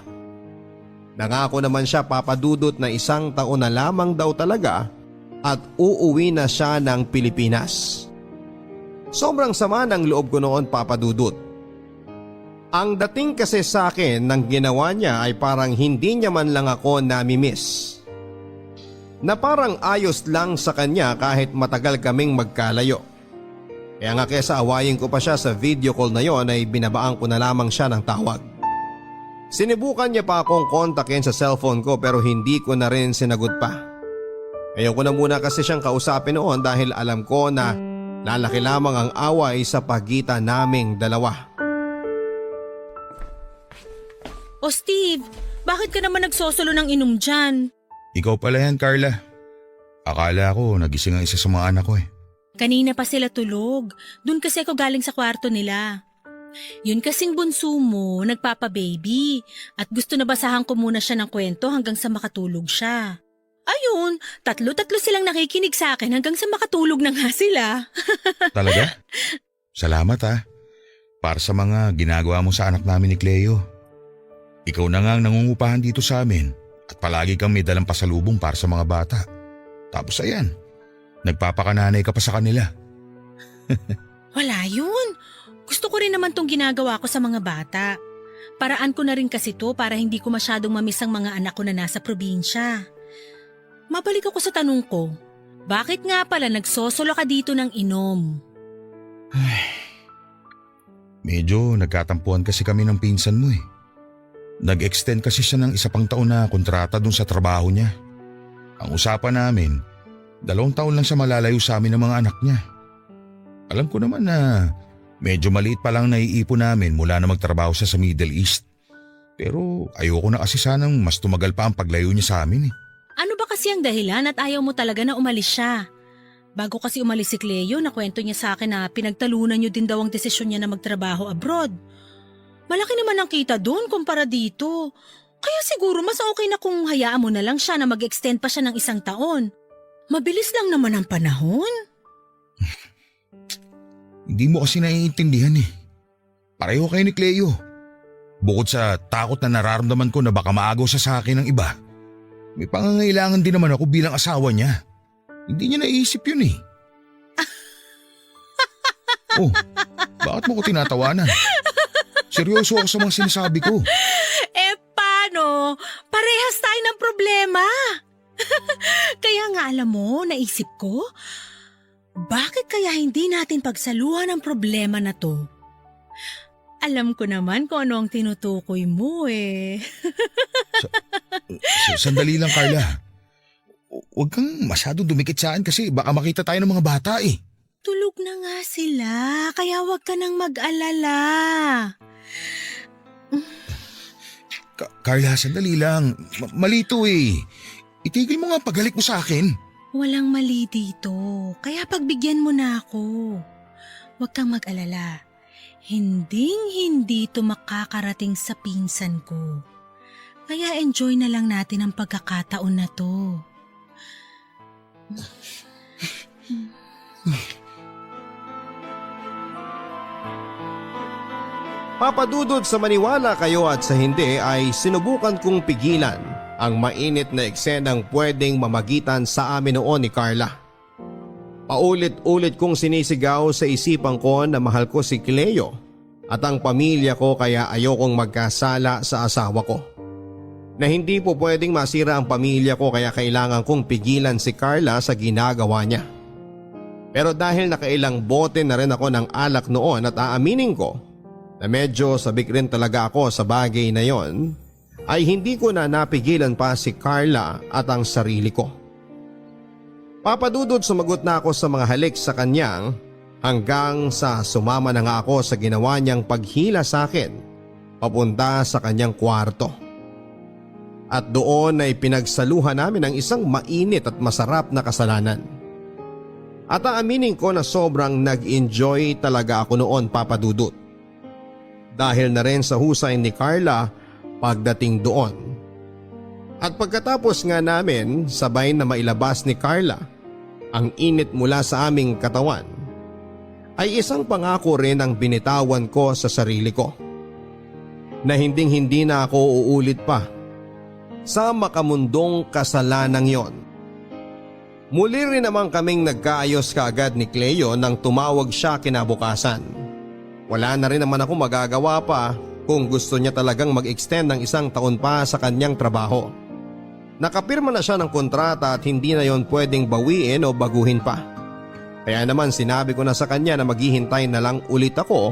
Speaker 1: Nangako naman siya Papa Dudut na 1 taon na lamang daw talaga at uuwi na siya ng Pilipinas. Sobrang sama ng loob ko noon Papa Dudut. Ang dating kasi sa akin ng ginawa niya ay parang hindi niya man lang ako nami-miss. Na parang ayos lang sa kanya kahit matagal kaming magkalayo. Kaya nga kesa awayin ko pa siya sa video call na yon ay binabaan ko na lamang siya ng tawag. Sinubukan niya pa akong kontakin sa cellphone ko pero hindi ko na rin sinagot pa. Ayoko na muna kasi siyang kausapin noon dahil alam ko na lalaki lamang ang away sa pagitan naming dalawa.
Speaker 4: O Steve, bakit ka naman nagsosolo ng inom dyan?
Speaker 3: Ikaw pala yan, Carla. Akala ko nagising ang isa sa mga anak ko eh.
Speaker 4: Kanina pa sila tulog. Doon kasi ako galing sa kwarto nila. Yun kasing bunso mo, nagpapa-baby. At gusto na basahan ko muna siya ng kwento hanggang sa makatulog siya. Ayun, tatlo-tatlo silang nakikinig sa akin hanggang sa makatulog na nga sila.
Speaker 3: Talaga? Salamat ha. Para sa mga ginagawa mo sa anak namin ni Cleo. Ikaw na nga ang nangungupahan dito sa amin at palagi kang may dalang pasalubong para sa mga bata. Tapos ayan, nagpapakananay ka pa sa kanila.
Speaker 4: Wala yun. Gusto ko rin naman tong ginagawa ko sa mga bata. Paraan ko na rin kasi to para hindi ko masyadong mamiss ang mga anak ko na nasa probinsya. Mabalik ako sa tanong ko, bakit nga pala nagsosolo ka dito ng inom?
Speaker 3: Medyo nagkatampuan kasi kami ng pinsan mo eh. Nag-extend kasi siya ng 1 pang taon na kontrata dun sa trabaho niya. Ang usapan namin, 2 taon lang siya malalayo sa amin ng mga anak niya. Alam ko naman na medyo maliit pa lang naiipon namin mula na magtrabaho siya sa Middle East. Pero ayoko na kasi sanang mas tumagal pa ang paglayo niya sa amin eh.
Speaker 4: Ano ba kasi ang dahilan at ayaw mo talaga na umalis siya? Bago kasi umalis si Cleo, nakwento niya sa akin na pinagtalunan niyo din daw ang desisyon niya na magtrabaho abroad. Malaki naman ang kita doon kumpara dito. Kaya siguro mas okay na kung hayaan mo na lang siya na mag-extend pa siya ng 1 taon. Mabilis lang naman ang panahon.
Speaker 3: Hindi mo kasi naiintindihan eh. Pareho kayo ni Cleo. Bukod sa takot na nararamdaman ko na baka maagaw siya sa akin ng iba, may pangangailangan din naman ako bilang asawa niya. Hindi niya naisip yun eh. Oh, bakit mo ko tinatawanan? Seryoso ako sa mga sinasabi ko.
Speaker 4: Eh paano? Parehas tayo ng problema. Kaya nga alam mo, naisip ko, bakit kaya hindi natin pagsaluhan ang problema na to? Alam ko naman kung ano ang tinutukoy mo eh.
Speaker 3: Sandali lang, Carla. Huwag kang masyadong dumikit sa akin kasi baka makita tayo ng mga bata eh.
Speaker 4: Tulog na nga sila, kaya huwag ka nang mag-alala.
Speaker 3: Carla, sandali lang. Malito eh. Itigil mo nga paghalik mo sa akin.
Speaker 4: Walang mali dito, kaya pagbigyan mo na ako. Huwag kang mag-alala. Hinding-hindi ito makakarating sa pinsan ko. Kaya enjoy na lang natin ang pagkakataon na to.
Speaker 1: Papadudod sa maniwala kayo at sa hindi ay sinubukan kong pigilan ang mainit na eksenang pwedeng mamagitan sa amin noon ni Carla. Paulit-ulit kong sinisigaw sa isipan ko na mahal ko si Cleo at ang pamilya ko kaya ayokong magkasala sa asawa ko. Na hindi po pwedeng masira ang pamilya ko kaya kailangan kong pigilan si Carla sa ginagawa niya. Pero dahil nakailang bote na rin ako ng alak noon at aaminin ko na medyo sabik rin talaga ako sa bagay na yon, ay hindi ko na napigilan pa si Carla at ang sarili ko. Papadudod sumagot na ako sa mga halik sa kanyang hanggang sa sumama na nga ako sa ginawa niyang paghila sa akin papunta sa kanyang kwarto. At doon ay pinagsaluhan namin ang isang mainit at masarap na kasalanan. At aaminin ko na sobrang nag-enjoy talaga ako noon, Papa Dudut. Dahil na rin sa husay ni Carla pagdating doon. At pagkatapos nga namin sabay na mailabas ni Carla ang init mula sa aming katawan, ay isang pangako rin ang binitawan ko sa sarili ko na hindi na ako uulit pa sa makamundong kasalanang yon. Muli rin naman kaming nagkaayos kaagad ni Cleo nang tumawag siya kinabukasan. Wala na rin naman ako magagawa pa kung gusto niya talagang mag-extend ng 1 taon pa sa kanyang trabaho. Nakapirma na siya ng kontrata at hindi na yon pwedeng bawiin o baguhin pa. Kaya naman sinabi ko na sa kanya na maghihintay na lang ulit ako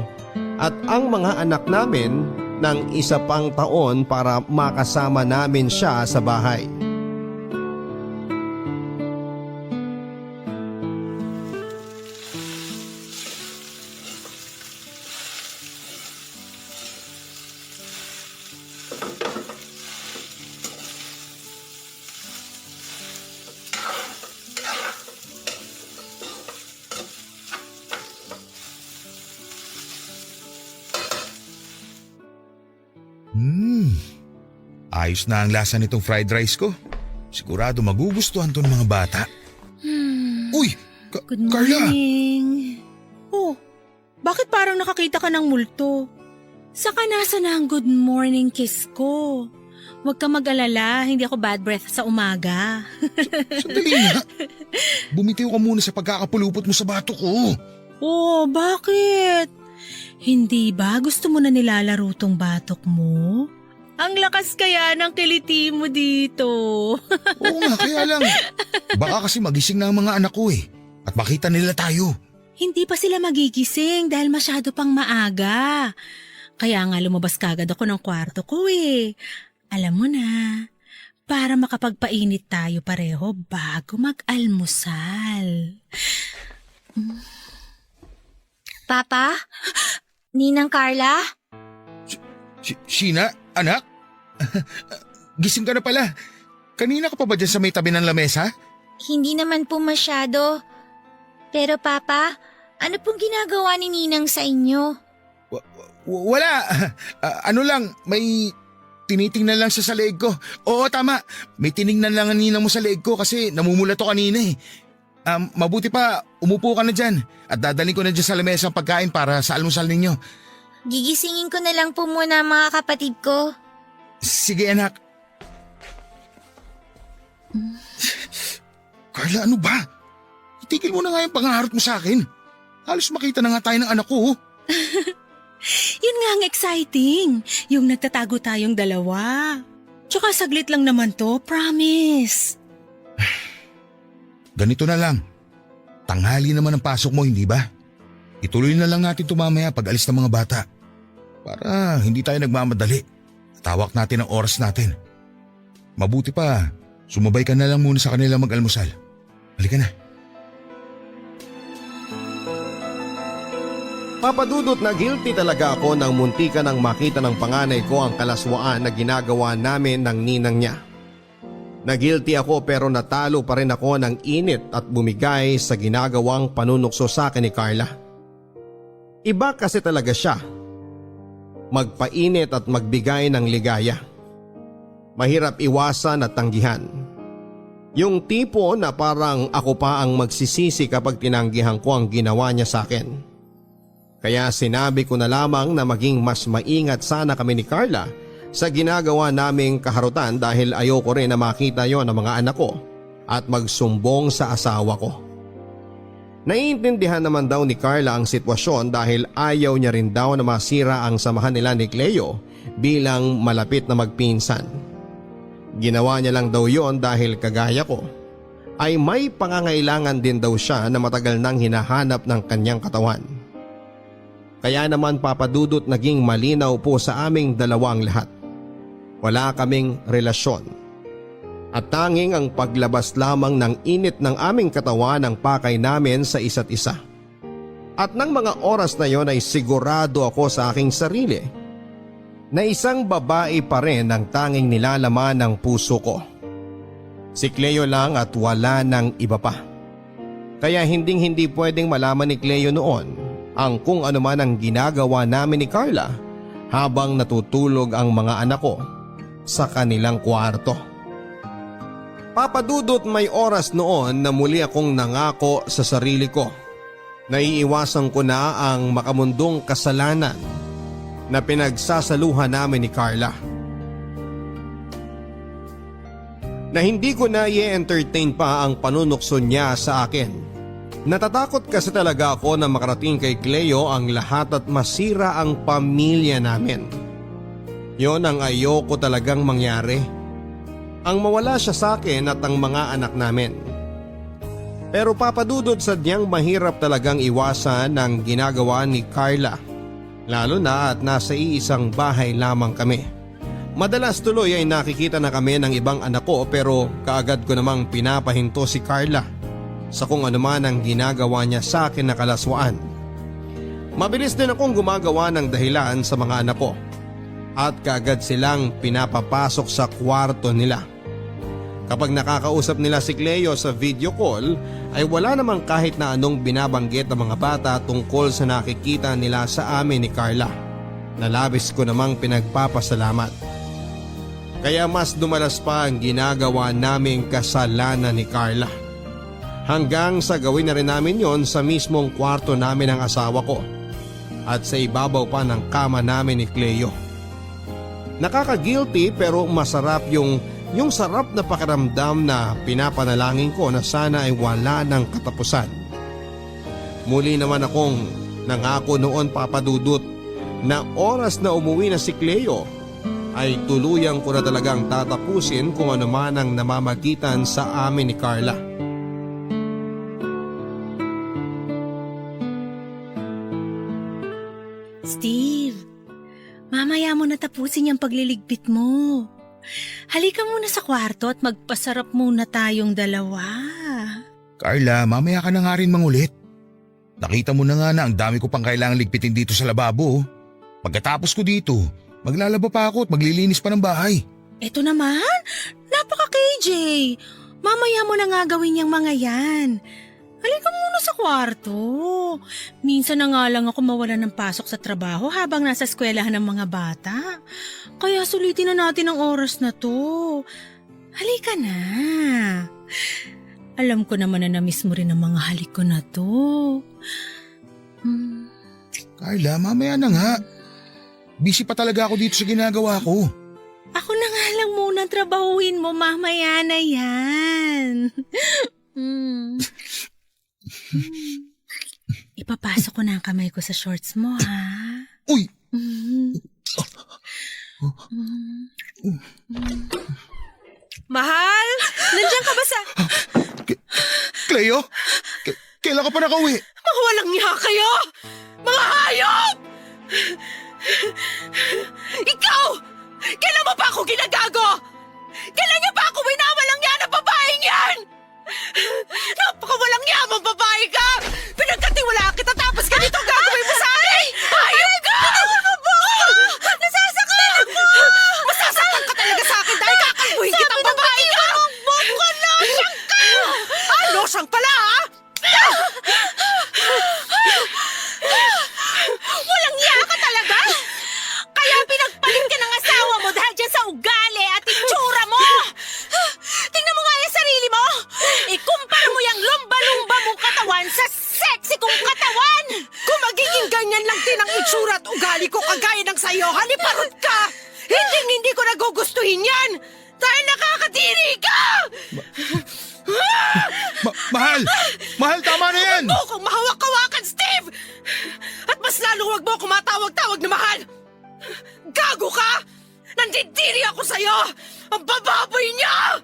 Speaker 1: at ang mga anak namin ng 1 pang taon para makasama namin siya sa bahay.
Speaker 3: Ayos na ang lasa nitong fried rice ko. Sigurado magugustuhan to ng mga bata. Uy!
Speaker 4: Good
Speaker 3: Carla!
Speaker 4: morning. Oh, bakit parang nakakita ka ng multo? Saka nasa na ang good morning kiss ko? Huwag ka mag-alala, hindi ako bad breath sa umaga.
Speaker 3: Sandali nga. Bumitiw ka muna sa pagkakapulupot mo sa bato ko.
Speaker 4: Oh, bakit? Hindi ba gusto mo na nilalaro tong batok mo? Ang lakas kaya ng kiliti mo dito.
Speaker 3: Oo nga, kaya lang. Baka kasi magising na ang mga anak ko at makita nila tayo.
Speaker 4: Hindi pa sila magigising dahil masyado pang maaga. Kaya nga lumabas kagad ako ng kwarto ko Alam mo na, para makapagpainit tayo pareho bago mag-almusal.
Speaker 5: Papa? Ninang Carla?
Speaker 3: Sheena, anak? Gising ka na pala. Kanina ka pa ba dyan sa may tabi ng lamesa?
Speaker 5: Hindi naman po masyado. Pero Papa, ano pong ginagawa ni Ninang sa inyo?
Speaker 3: Wala. Ano lang, may tinitingnan lang siya sa leeg ko. Oo, tama. May tiningnan lang ang ninang mo sa leeg ko kasi namumula to kanina Mabuti pa, umupo ka na dyan at dadaling ko na dyan sa lamesa ang pagkain para sa almusal ninyo.
Speaker 5: Gigisingin ko na lang po muna ang mga kapatid ko.
Speaker 3: Sige anak. Carla, ano ba? Itigil mo na nga yung pangarap mo sa akin. Halos makita na nga tayo ng anak ko.
Speaker 4: Yun nga ang exciting, yung nagtatago tayong dalawa. Tsaka saglit lang naman to, promise.
Speaker 3: Ganito na lang. Tanghali naman ang pasok mo, hindi ba? Ituloy na lang natin ito mamaya pag alis ng mga bata. Para hindi tayo nagmamadali. Tawak natin ang oras natin. Mabuti pa, sumabay ka na lang muna sa kanila mag-almusal. Halika na.
Speaker 1: Papadudot na guilty talaga ako nang muntika nang makita ng panganay ko ang kalaswaan na ginagawa namin ng ninang niya. Nagilty ako pero natalo pa rin ako ng init at bumigay sa ginagawang panunukso sa akin ni Carla. Iba kasi talaga siya. Magpainit at magbigay ng ligaya. Mahirap iwasan at tanggihan. Yung tipo na parang ako pa ang magsisisi kapag tinanggihan ko ang ginawa niya sa akin. Kaya sinabi ko na lamang na maging mas maingat sana kami ni Carla sa ginagawa naming kaharutan dahil ayoko rin na makita yon ng mga anak ko at magsumbong sa asawa ko. Naiintindihan naman daw ni Carla ang sitwasyon dahil ayaw niya rin daw na masira ang samahan nila ni Cleo bilang malapit na magpinsan. Ginawa niya lang daw yon dahil kagaya ko ay may pangangailangan din daw siya na matagal nang hinahanap ng kanyang katawan. Kaya naman Papadudot naging malinaw po sa aming dalawang lahat. Wala kaming relasyon. At tanging ang paglabas lamang ng init ng aming katawan ang pakay namin sa isa't isa. At ng mga oras na yon ay sigurado ako sa aking sarili na isang babae pa rin ang tanging nilalaman ng puso ko. Si Cleo lang at wala ng iba pa. Kaya hindi pwedeng malaman ni Cleo noon ang kung ano man ang ginagawa namin ni Carla habang natutulog ang mga anak ko sa kanilang kwarto. Papadudot, may oras noon na muli akong nangako sa sarili ko. Naiiwasan ko na ang makamundong kasalanan na pinagsasaluhan namin ni Carla. Na hindi ko na i-entertain pa ang panunukso niya sa akin. Natatakot kasi talaga ako na makarating kay Cleo ang lahat at masira ang pamilya namin. Yon ang ayoko talagang mangyari. Ang mawala siya sa akin at ang mga anak namin. Pero papadudod, sadyang mahirap talagang iwasan ang ginagawa ni Carla. Lalo na at nasa iisang bahay lamang kami. Madalas tuloy ay nakikita na kami ng ibang anak ko pero kaagad ko namang pinapahinto si Carla sa kung ano man ang ginagawa niya sa akin na kalaswaan. Mabilis din akong gumagawa ng dahilan sa mga anak ko at kaagad silang pinapapasok sa kwarto nila. Kapag nakakausap nila si Cleo sa video call ay wala namang kahit na anong binabanggit ng mga bata tungkol sa nakikita nila sa amin ni Carla, na labis ko namang pinagpapasalamat. Kaya mas dumalas pa ang ginagawa naming kasalanan ni Carla. Hanggang sa gawin na rin namin yon sa mismong kwarto namin ng asawa ko at sa ibabaw pa ng kama namin ni Cleo. Nakaka-guilty pero masarap yung sarap na pakiramdam na pinapanalangin ko na sana ay wala ng katapusan. Muli naman akong nangako noon, papadudot, na oras na umuwi na si Cleo ay tuluyang ko na talagang tatapusin kung ano man ang namamagitan sa amin ni Carla.
Speaker 4: Steve, mamaya mo natapusin yung pagliligpit mo. Halika muna sa kwarto at magpasarap muna tayong dalawa.
Speaker 3: Carla, mamaya ka na nga rin mangulit. Nakita mo na nga na ang dami ko pang kailangang ligpitin dito sa lababo. Pagkatapos ko dito, maglalaba pa ako at maglilinis pa ng bahay.
Speaker 4: Eto naman, napaka-KJ. Mamaya mo na nga gawin yung mga yan. Halika muna sa kwarto. Minsan na nga lang ako mawalan ng pasok sa trabaho habang nasa eskwelahan ng mga bata. Kaya sulitin na natin ang oras na to. Halika na. Alam ko naman na na-miss mo rin ang mga halik ko na to.
Speaker 3: Carla, mamaya na nga. Busy pa talaga ako dito sa ginagawa ko.
Speaker 4: Ako na nga lang muna trabahuin mo, mamaya na yan. Ipapasok ko na ang kamay ko sa shorts mo, ha?
Speaker 3: Uy!
Speaker 2: Mahal! Nandiyan ka ba sa...
Speaker 3: Cleo? Kailan ka pa nakauwi?
Speaker 2: Mga walang niya kayo! Mga hayop! Ikaw! Kailan mo pa ako ginagago? Kailan niya pa ako winawalang niya na babaeng yan? Napakawalang niya mong babae ka! Pinagkatiwala kita tapos ganito gagawin mo sa akin! Hayop ka! Nasasaktan ako! Masasaktan ka talaga sa akin dahil kakalbuhin kitang babae ka! Mukhang losyang ka! Losyang pala, ha? Walang niya ka talaga? Kaya pinagpalit ka ng asawa mo dahil dyan sa ugali at itsura mo! Tingnan mo nga yung sarili mo! Ikumpara mo yung lumba-lumba mong katawan sa sexy kong katawan! Kung magiging ganyan lang din ang itsura at ugali ko kagaya ng sayo, haliparot ka! Hindi ko nagugustuhin yan! Dahil nakakadiri ka!
Speaker 3: Mahal! Mahal, tama na yan!
Speaker 2: Huwag mo akong mahawak-hawakan, Steve! At mas lalo huwag mo akong matawag-tawag na mahal! Gago ka! Nandidiri ako sa'yo! Ang bababoy niya!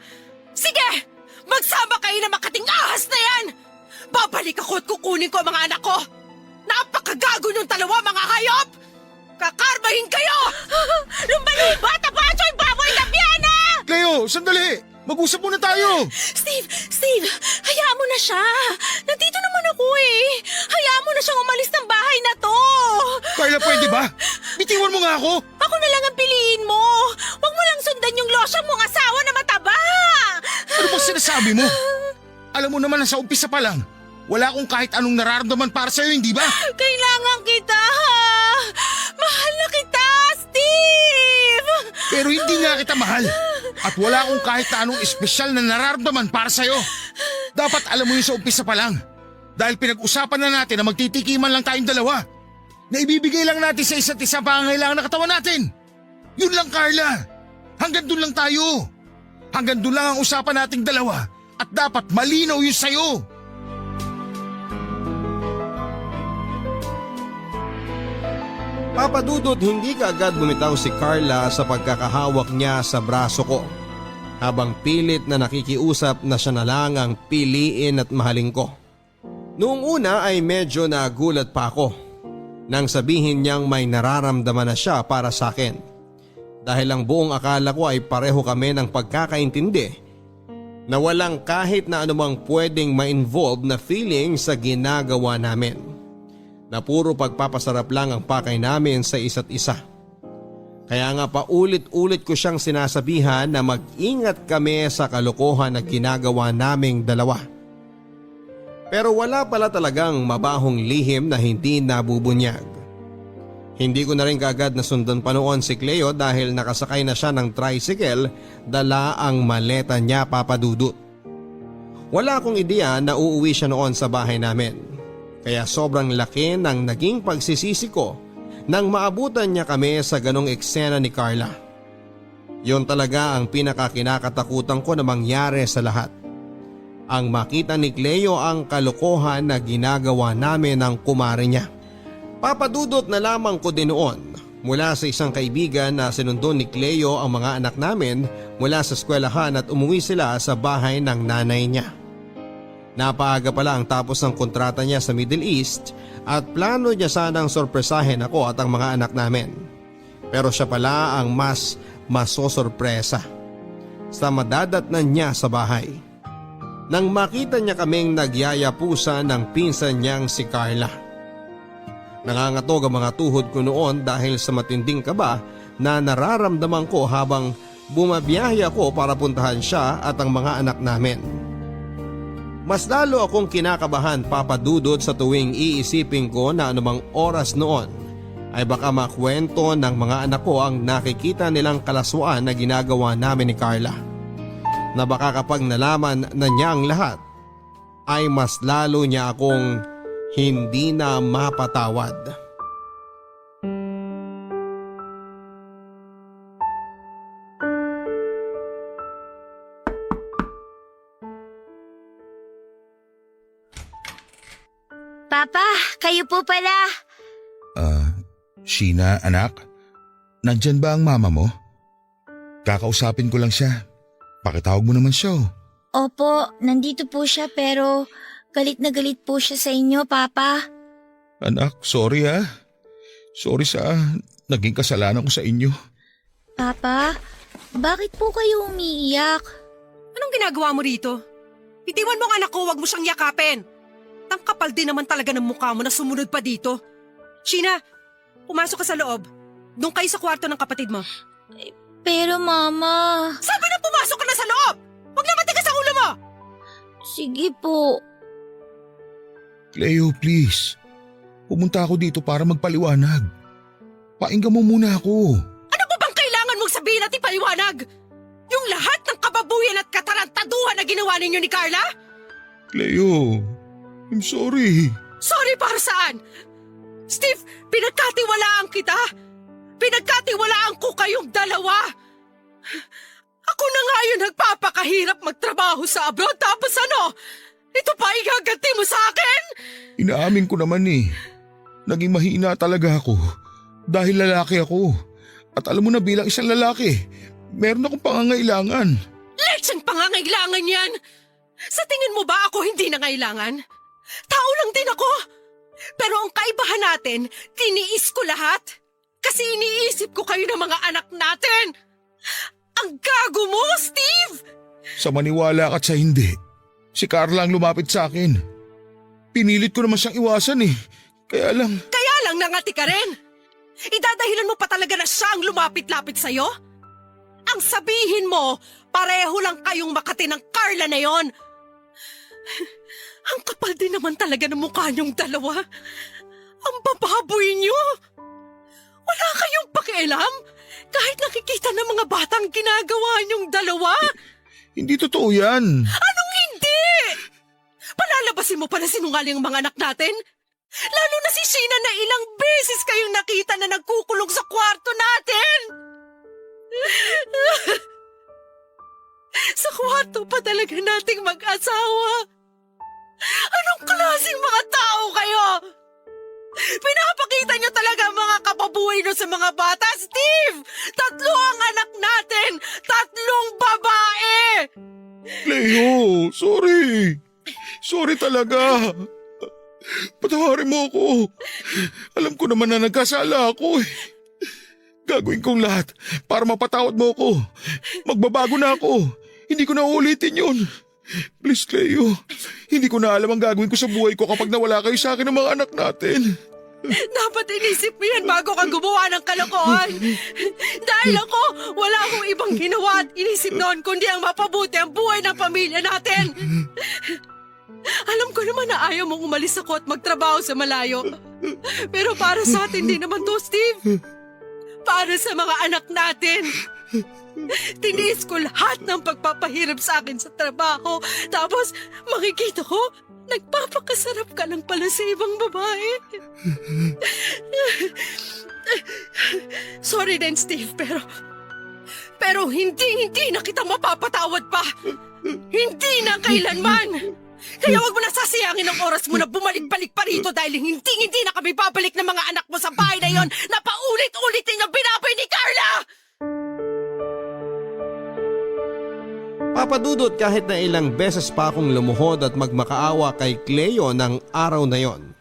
Speaker 2: Sige! Magsama kayo na makating ahas na yan! Babalik ako at kukunin ko ang mga anak ko! Napakagago niyong dalawa, mga hayop! Kakarmahin kayo! Lumba-lumba! Tapachoy! Baboy! Labiana!
Speaker 3: Cleo, sandali! Mag-usap muna tayo!
Speaker 4: Steve, hayaan mo na siya. Nandito naman ako eh. Hayaan mo na siyang umalis ng bahay na to.
Speaker 3: Carla, pwede ba? Bitiwan mo nga ako!
Speaker 4: Ako na lang ang piliin mo. Huwag mo lang sundan yung losyang mong asawa na mataba.
Speaker 3: Ano bang sinasabi mo? Alam mo naman na sa umpisa pa lang, wala akong kahit anong nararamdaman para sa'yo, hindi ba?
Speaker 4: Kailangan kita. Mahal na kita, Steve.
Speaker 3: Pero hindi nga kita mahal. At wala akong kahit na anong espesyal na nararamdaman para sa'yo. Dapat alam mo yun sa umpisa pa lang. Dahil pinag-usapan na natin na magtitikiman lang tayong dalawa. Na ibibigay lang natin sa isa't isa pangangailangan ng katawan natin. Yun lang, Carla. Hanggang doon lang tayo. Hanggang doon lang ang usapan nating dalawa. At dapat malinaw yun sa'yo.
Speaker 1: Papa Dudut, hindi kaagad bumitaw si Carla sa pagkakahawak niya sa braso ko. Habang pilit na nakikiusap na siya na lang ang piliin at mahalin ko. Noong una ay medyo nagulat pa ako nang sabihin niyang may nararamdaman na siya para sa akin. Dahil ang buong akala ko ay pareho kami ng pagkakaintindi na walang kahit na anumang pwedeng ma-involve na feeling sa ginagawa namin. Na puro pagpapasarap lang ang pakay namin sa isa't isa. Kaya nga paulit-ulit ko siyang sinasabihan na mag-ingat kami sa kalokohan na ginagawa naming dalawa. Pero wala pala talagang mabahong lihim na hindi nabubunyag. Hindi ko na rin kaagad nasundan pa noon si Cleo dahil nakasakay na siya ng tricycle, dala ang maleta niya, Papa Dudut. Wala akong ideya na uuwi siya noon sa bahay namin. Kaya sobrang laki ng naging pagsisisi ko nang maabutan niya kami sa ganong eksena ni Carla. Yon talaga ang pinakakinakatakutan ko na mangyari sa lahat. Ang makita ni Cleo ang kalokohan na ginagawa namin ng kumare niya. Papadudot na lamang ko din noon mula sa isang kaibigan na sinundon ni Cleo ang mga anak namin mula sa eskwelahan at umuwi sila sa bahay ng nanay niya. Napaaga pa lang tapos ng kontrata niya sa Middle East at plano niya sanang sorpresahin ako at ang mga anak namin. Pero siya pala ang mas masosorpresa sa madadatnan niya sa bahay. Nang makita niya kaming nagyayapusan ng pinsan niyang si Carla. Nangangatog ang mga tuhod ko noon dahil sa matinding kaba na nararamdaman ko habang bumabiyahe ako para puntahan siya at ang mga anak namin. Mas lalo akong kinakabahan, Papa Dudut, sa tuwing iisipin ko na anumang oras noon ay baka makwento ng mga anak ko ang nakikita nilang kalaswaan na ginagawa namin ni Carla. Na baka kapag nalaman na niya ang lahat ay mas lalo niya akong hindi na mapatawad.
Speaker 5: Papa, kayo po pala.
Speaker 3: Sheena, anak, nandyan ba ang mama mo? Kakausapin ko lang siya. Pakitawag mo naman siya.
Speaker 5: Opo, nandito po siya pero galit na galit po siya sa inyo, Papa.
Speaker 3: Anak, sorry ha. Sorry sa naging kasalanan ko sa inyo.
Speaker 5: Papa, bakit po kayo umiiyak?
Speaker 2: Anong ginagawa mo rito? Bitiwan mo ang anak ko, wag mo siyang yakapin. Tangkapal din naman talaga ng mukha mo na sumunod pa dito. Sheena, pumasok ka sa loob. Doon kayo sa kwarto ng kapatid mo.
Speaker 5: Pero Mama…
Speaker 2: Sabi na pumasok ka na sa loob! Huwag na matigas ang ulo mo!
Speaker 5: Sige po.
Speaker 3: Cleo, please. Pumunta ako dito para magpaliwanag. Painggan mo muna ako.
Speaker 2: Ano ba bang kailangan mong sabihin at ipaliwanag? Yung lahat ng kababuyan at katarantaduhan na ginawa ninyo ni Carla?
Speaker 3: Cleo, I'm sorry.
Speaker 2: Sorry para saan? Steve, pinagkatiwalaan kita. Pinagkatiwalaan ko kayong dalawa. Ako na nga yung nagpapakahirap magtrabaho sa abroad tapos ano? Ito pa igaganti mo sa akin?
Speaker 3: Inaamin ko naman eh. Naging mahina talaga ako dahil lalaki ako. At alam mo na bilang isang lalaki, meron akong pangangailangan.
Speaker 2: Lecheng pangangailangan yan! Sa tingin mo ba ako hindi nangailangan? Tao lang din ako. Pero ang kaibahan natin, tiniis ko lahat. Kasi iniisip ko kayo ng mga anak natin. Ang gago mo, Steve!
Speaker 3: Sa maniwala ka at sa hindi, si Carla ang lumapit sa akin. Pinilit ko naman siyang iwasan eh. Kaya lang
Speaker 2: Kaya lang nangati ka rin. Idadahilan mo pa talaga na siya ang lumapit-lapit sa'yo? Ang sabihin mo, pareho lang kayong Makati ng Carla na yon. Ang kapal din naman talaga ng mukha niyong dalawa. Ang bababoy niyo. Wala kayong pakialam kahit nakikita ng mga batang ginagawa niyong dalawa.
Speaker 3: Hindi totoo yan.
Speaker 2: Anong hindi? Palalabasin mo pa na sinungaling ang mga anak natin? Lalo na si Sheena na ilang beses kayong nakita na nagkukulong sa kwarto natin. Sa kwarto pa talaga nating mag-asawa. Anong klaseng mga tao kayo? Pinapakita niyo talaga ang mga kapabuhay niyo sa mga bata, Steve! 3 ang anak natin! 3 babae!
Speaker 3: Cleo, sorry. Sorry talaga. Patawarin mo ako. Alam ko naman na nagkasala ako eh. Gagawin kong lahat para mapatawad mo ako. Magbabago na ako. Hindi ko na ulitin yun. Please, Cleo. Hindi ko na alam ang gagawin ko sa buhay ko kapag nawala kayo sa akin ng mga anak natin.
Speaker 2: Dapat inisip mo yan bago ka gumawa ng kalokohan. Dahil ako, wala akong ibang ginawa at inisip noon kundi ang mapabuti ang buhay ng pamilya natin. Alam ko naman na ayaw mong umalis ako at magtrabaho sa malayo. Pero para sa atin din naman to, Steve. Para sa mga anak natin. Tiniis ko lahat ng pagpapahirap sa akin sa trabaho. Tapos makikita ko, nagpapakasarap ka lang pala sa ibang babae. Sorry din, Steve, pero hindi na kita mapapatawad pa. Hindi na kailanman. Kaya wag mo na sasayangin ang oras mo na bumalik-balik pa rito dahil hindi na kami babalik ng mga anak mo sa bahay na yon na paulit-ulit ninyong binabay ni Carla!
Speaker 1: Papadudot kahit na ilang beses pa akong lumuhod at magmakaawa kay Cleo ng araw na yon,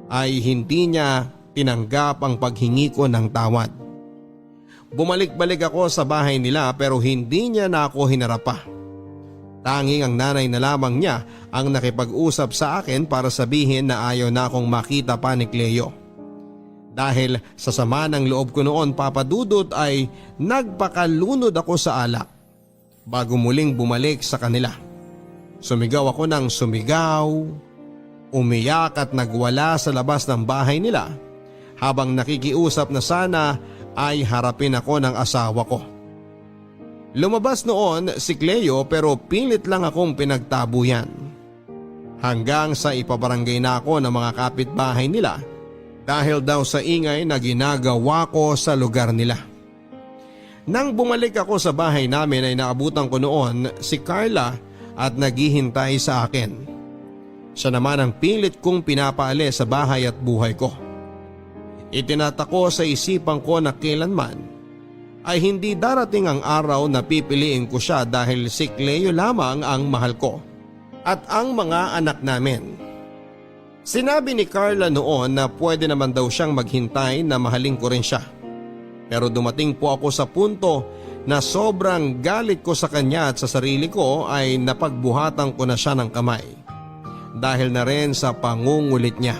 Speaker 1: ay hindi niya tinanggap ang paghingi ko ng tawad. Bumalik-balik ako sa bahay nila pero hindi niya na ako hinarap pa. Tanging ang nanay na lamang niya ang nakipag-usap sa akin para sabihin na ayaw na akong makita pa ni Cleo. Dahil sa sama ng loob ko noon, papadudot, ay nagpakalunod ako sa alak bago muling bumalik sa kanila. Sumigaw ako ng sumigaw, umiyak at nagwala sa labas ng bahay nila habang nakikiusap na sana ay harapin ako ng asawa ko. Lumabas noon si Cleo pero pilit lang akong pinagtabuyan. Hanggang sa ipabarangay na ako ng mga kapitbahay nila dahil daw sa ingay na ginagawa ko sa lugar nila. Nang bumalik ako sa bahay namin ay naabutan ko noon si Carla at naghihintay sa akin. Siya naman ang pilit kong pinapaalis sa bahay at buhay ko. Itinatako sa isipan ko na kailanman ay hindi darating ang araw na pipiliin ko siya dahil si Cleo lamang ang mahal ko at ang mga anak namin. Sinabi ni Carla noon na pwede naman daw siyang maghintay na mahalin ko rin siya. Pero dumating po ako sa punto na sobrang galit ko sa kanya at sa sarili ko ay napagbuhatan ko na siya ng kamay. Dahil na rin sa pangungulit niya.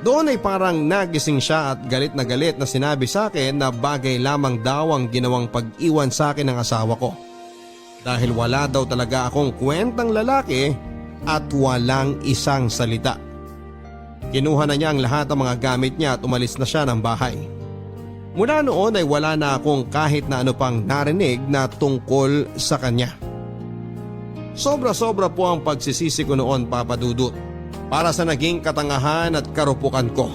Speaker 1: Doon ay parang nagising siya at galit na sinabi sa akin na bagay lamang daw ang ginawang pag-iwan sa akin ng asawa ko. Dahil wala daw talaga akong kwentang lalaki at walang isang salita. Kinuha na niya ang lahat ng mga gamit niya at umalis na siya ng bahay. Mula noon ay wala na akong kahit na ano pang narinig na tungkol sa kanya. Sobra-sobra po ang pagsisisi ko noon, Papa Dudut, para sa naging katangahan at karupukan ko.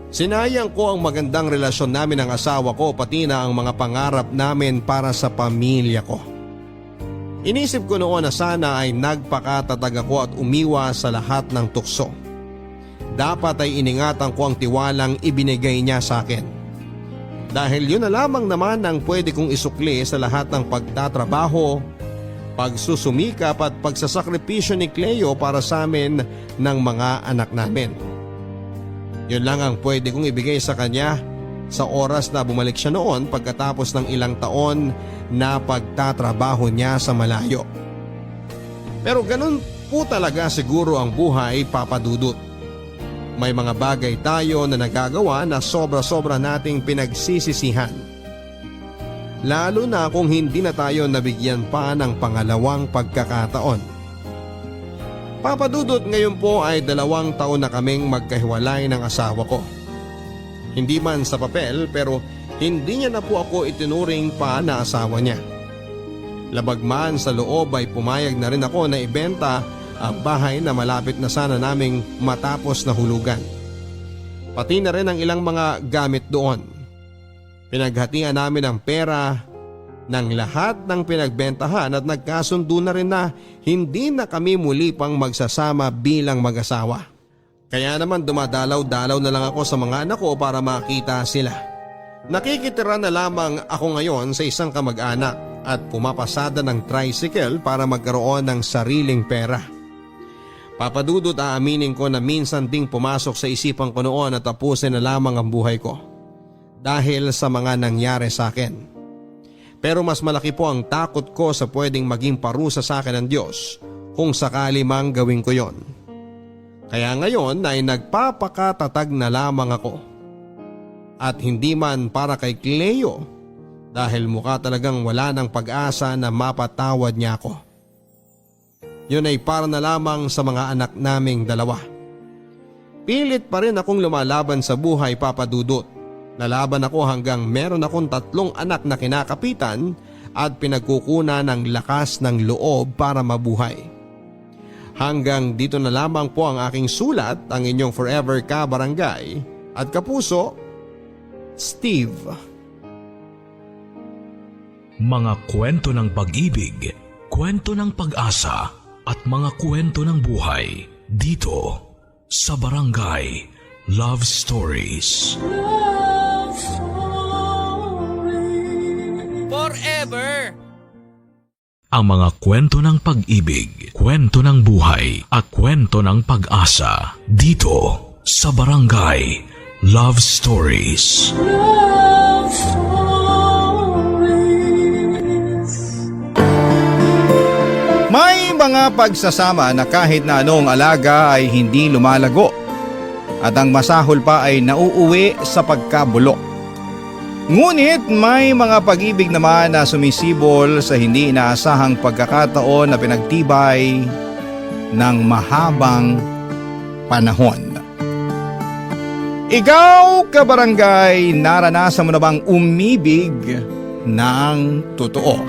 Speaker 1: Sinayang ko ang magandang relasyon namin ng asawa ko pati na ang mga pangarap namin para sa pamilya ko. Inisip ko noon na sana ay nagpakatatag ako at umiwas sa lahat ng tukso. Dapat ay iningatan ko ang tiwalang ibinigay niya sa akin. Dahil yun na lamang naman ang pwede kong isukli sa lahat ng pagtatrabaho, pagsusumikap at pagsasakripisyo ni Cleo para sa amin ng mga anak namin. Yun lang ang pwede kong ibigay sa kanya sa oras na bumalik siya noon pagkatapos ng ilang taon na pagtatrabaho niya sa malayo. Pero ganun po talaga siguro ang buhay, Papa Dudut. May mga bagay tayo na nagagawa na sobra-sobra nating pinagsisisihan. Lalo na kung hindi na tayo nabigyan pa ng pangalawang pagkakataon. Papa Dudut, ngayon po ay 2 taon na kaming magkahiwalay ng asawa ko. Hindi man sa papel pero hindi niya na po ako itinuring pa na asawa niya. Labag man sa loob ay pumayag na rin ako na ibenta ang bahay na malapit na sana naming matapos na hulugan. Pati na rin ang ilang mga gamit doon. Pinaghatian namin ang pera ng lahat ng pinagbentahan at nagkasundo na rin na hindi na kami muli pang magsasama bilang mag-asawa. Kaya naman dumadalaw-dalaw na lang ako sa mga anak ko para makita sila. Nakikitira na lamang ako ngayon sa isang kamag-anak at pumapasada ng tricycle para magkaroon ng sariling pera. Papa Dudut, aaminin ko na minsan ding pumasok sa isipan ko noon na tapusin na lamang ang buhay ko dahil sa mga nangyari sa akin. Pero mas malaki po ang takot ko sa pwedeng maging parusa sa akin ng Diyos kung sakali mang gawin ko yon. Kaya ngayon ay nagpapakatatag na lamang ako. At hindi man para kay Cleo dahil mukha talagang wala ng pag-asa na mapatawad niya ako. Yun ay para na lamang sa mga anak naming 2. Pilit pa rin akong lumalaban sa buhay, Papa Dudut. Nalaban ako hanggang meron akong 3 anak na kinakapitan at pinagkukunan ng lakas ng loob para mabuhay. Hanggang dito na lamang po ang aking sulat, ang inyong forever ka-barangay at kapuso, Steve.
Speaker 6: Mga kwento ng pag-ibig, kwento ng pag-asa at mga kwento ng buhay dito sa Barangay Love Stories. Love Stories.
Speaker 7: Forever.
Speaker 6: Ang mga kwento ng pag-ibig, kwento ng buhay at kwento ng pag-asa dito sa Barangay Love Stories. Love Stories.
Speaker 8: May mga pagsasama na kahit na anong alaga ay hindi lumalago at ang masahol pa ay nauuwi sa pagkabulok. Ngunit may mga pag-ibig naman na sumisibol sa hindi inaasahang pagkakataon na pinagtibay ng mahabang panahon. Ikaw, kabarangay, naranasan mo na bang umibig ng totoo?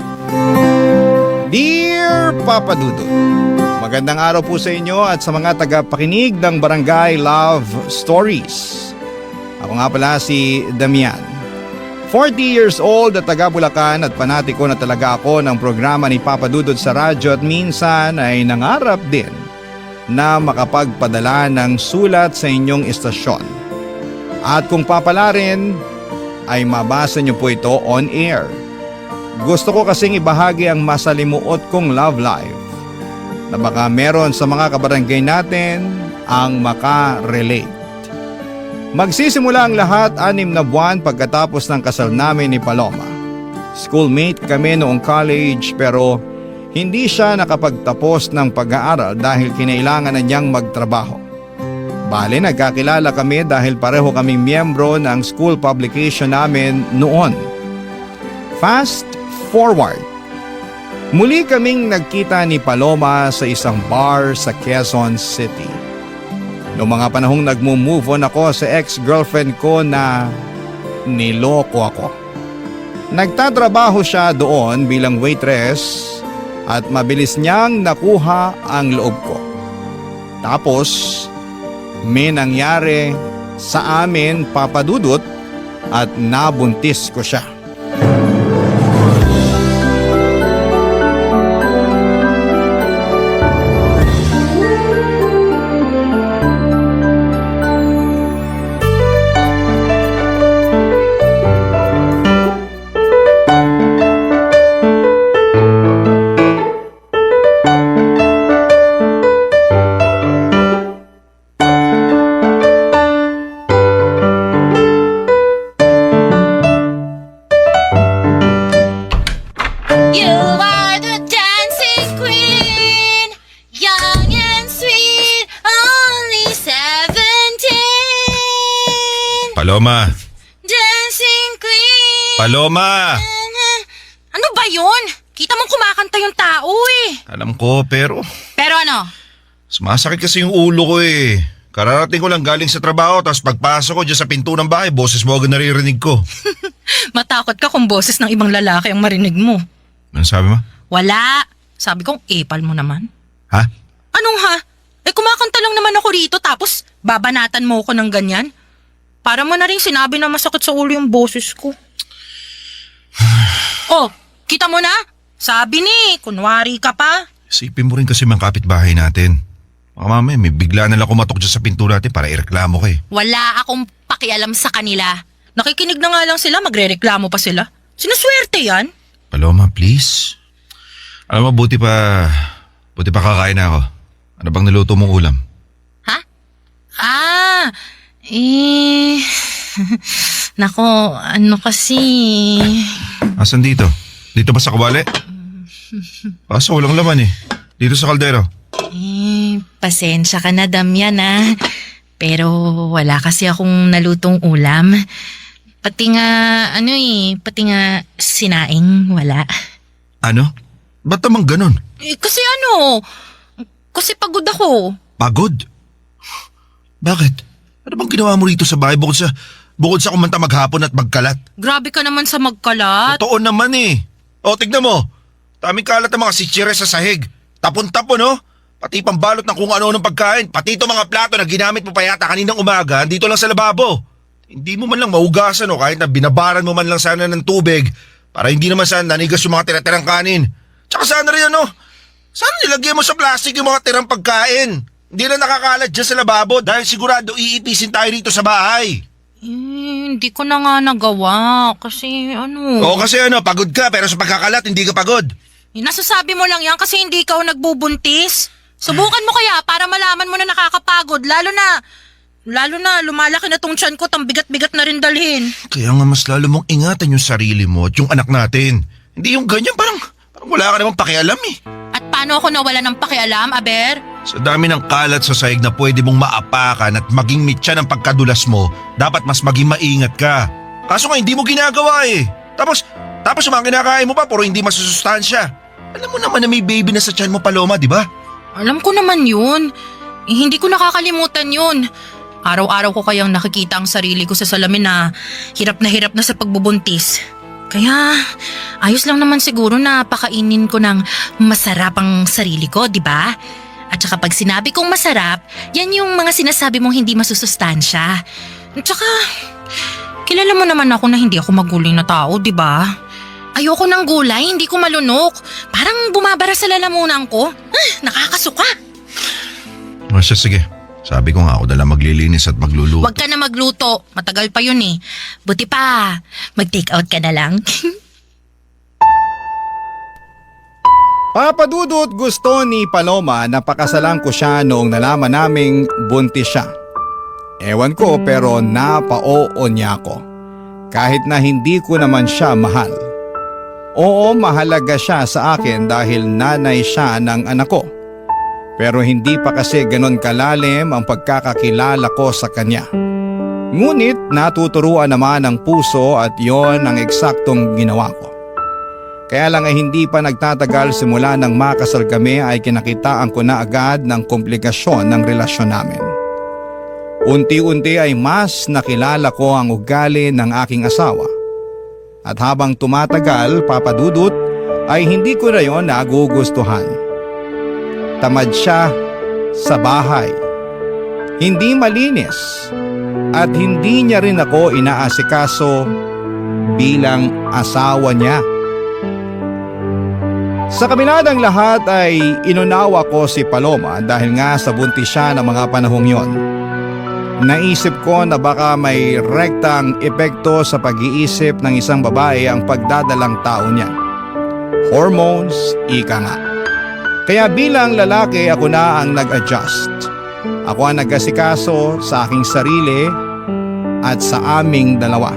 Speaker 8: Dear Papa Dudut, magandang araw po sa inyo at sa mga tagapakinig ng Barangay Love Stories. Ako nga pala si Damian. 40 years old at taga Bulacan at panatiko na talaga ako ng programa ni Papa Dudut sa radyo at minsan ay nangarap din na makapagpadala ng sulat sa inyong istasyon. At kung papalarin ay mabasa niyo po ito on air. Gusto ko kasing ibahagi ang masalimuot kong love life na baka meron sa mga kabarangay natin ang makarelate. Magsisimula ang lahat 6 na buwan pagkatapos ng kasal namin ni Paloma. Schoolmate kami noong college pero hindi siya nakapagtapos ng pag-aaral dahil kinailangan na niyang magtrabaho. Bale, nagkakilala kami dahil pareho kaming miyembro ng school publication namin noon. Fast forward. Muli kaming nagkita ni Paloma sa isang bar sa Quezon City. Noong mga panahong nagmo-move on ako sa ex-girlfriend ko na niloko ako. Nagtatrabaho siya doon bilang waitress at mabilis niyang nakuha ang loob ko. Tapos, may nangyari sa amin, Papa Dudut, at nabuntis ko siya.
Speaker 3: Paloma!
Speaker 4: Dancing Queen!
Speaker 3: Paloma!
Speaker 4: Ano ba yun? Kita mong kumakanta yung tao eh.
Speaker 3: Alam ko, pero
Speaker 4: Pero ano?
Speaker 3: sumasakit kasi yung ulo ko eh. Kararating ko lang galing sa trabaho, tapos pagpasok ko dyan sa pinto ng bahay, boses mo agad naririnig ko.
Speaker 4: Matakot ka kung boses ng ibang lalaki ang marinig mo.
Speaker 3: Ano sabi mo?
Speaker 4: Wala. Sabi kong epal mo naman.
Speaker 3: Ha?
Speaker 4: Anong ha? Kumakanta lang naman ako rito tapos babanatan mo ko ng ganyan? Para mo na rin sinabi na masakit sa ulo yung boses ko. Oh, kita mo na? Sabi ni, kunwari ka pa.
Speaker 3: Isipin mo rin kasi mga kapitbahay natin. Baka mamaya may bigla na lang kumatok dyan sa pinto natin para ireklamo ka eh.
Speaker 4: Wala akong pakialam sa kanila. Nakikinig na nga lang sila, magrereklamo pa sila. Sinuswerte yan.
Speaker 3: Paloma, please. Alam mo, buti pa kakain na ako. Ano bang naluto mong ulam?
Speaker 4: Ha? Nako, ano kasi...
Speaker 3: Asan dito? Dito ba sa kawali? Kaso walang laman eh. Dito sa kaldero.
Speaker 4: Pasensya ka na, Damian Pero wala kasi akong nalutong ulam. Pati nga sinaing wala.
Speaker 3: Ano? Ba't naman ganun?
Speaker 4: Kasi pagod ako.
Speaker 3: Pagod? Bakit? Ano bang ginawa mo rito sa bahay bukod sa kumanta maghapon at magkalat?
Speaker 4: Grabe ka naman sa magkalat.
Speaker 3: Totoo naman eh. O, tignan mo. Daming kalat ng mga sitsire sa sahig. Tapon-tapon, no? Pati pambalot ng kung ano ng pagkain. Pati itong mga plato na ginamit mo pa yata kaninang umaga, dito lang sa lababo. Hindi mo man lang maugasan o kahit na binabaran mo man lang sana ng tubig para hindi naman sana nanigas yung mga tira-tirang kanin. Tsaka sana rin sana nilagyan mo sa plastic yung mga tirang pagkain. Hindi na nakakalat dyan sa lababo dahil sigurado iitisin tayo rito sa bahay.
Speaker 4: Hindi ko na nga nagawa kasi
Speaker 3: Oo kasi pagod ka pero sa pagkakalat hindi ka pagod.
Speaker 4: Nasasabi mo lang yan kasi hindi ikaw nagbubuntis. Subukan mo kaya para malaman mo na nakakapagod lalo na lumalaki na tong tiyan ko tang bigat-bigat na rin dalhin.
Speaker 3: Kaya nga mas lalo mong ingatan yung sarili mo at yung anak natin. Hindi yung ganyan parang wala ka namang pakialam eh.
Speaker 4: At paano ako nawala ng pakialam, Aber?
Speaker 3: Sa dami ng kalat sa sahig na pwede mong maapakan at maging mitya ng pagkadulas mo, dapat mas maging maingat ka. Kaso nga hindi mo ginagawa eh. Tapos yung mga kinakain mo pa puro hindi masusustansya. Alam mo naman na may baby na sa tiyan mo, Paloma, di ba?
Speaker 4: Alam ko naman yun. Hindi ko nakakalimutan yun. Araw-araw ko kayang nakikita ang sarili ko sa salamin na hirap na sa pagbubuntis. Kaya ayos lang naman siguro na pakainin ko ng masarap ang sarili ko, di ba? At saka pag sinabi kong masarap, yan yung mga sinasabi mong hindi masusustansya. At saka, kilala mo naman ako na hindi ako magulay na tao, di ba? Ayoko ng gulay, hindi ko malunok. Parang bumabara sa lalamunan ko. Nakakasuka.
Speaker 3: O siya, sige. Sabi ko nga ako na lang maglilinis at magluluto.
Speaker 4: Huwag ka na magluto. Matagal pa yun eh. Buti pa, mag-take out ka na lang.
Speaker 8: Papadudot, gusto ni Paloma na pakasalan ko siya noong nalaman naming buntis siya. Ewan ko pero napao niya ako. Kahit na hindi ko naman siya mahal. Oo, mahalaga siya sa akin dahil nanay siya ng anak ko. Pero hindi pa kasi ganon kalalim ang pagkakakilala ko sa kanya. Ngunit natuturuan naman ng puso at yon ang eksaktong ginawa ko. Kaya lang ay hindi pa nagtatagal simula nang makasal kami ay kinakitaan ko na agad ng komplikasyon ng relasyon namin. Unti-unti ay mas nakilala ko ang ugali ng aking asawa. At habang tumatagal, papadudot, ay hindi ko na yon nagugustuhan. Tamad siya sa bahay. Hindi malinis at hindi niya rin ako inaasikaso bilang asawa niya. Sa kabila ng lahat ay inunawa ko si Paloma dahil nga sa buntis siya ng mga panahong yon. Naisip ko na baka may rektang epekto sa pag-iisip ng isang babae ang pagdadalang tao niya. Hormones, ika nga. Kaya bilang lalaki ako na ang nag-adjust. Ako ang nag-asikaso sa aking sarili at sa aming dalawa.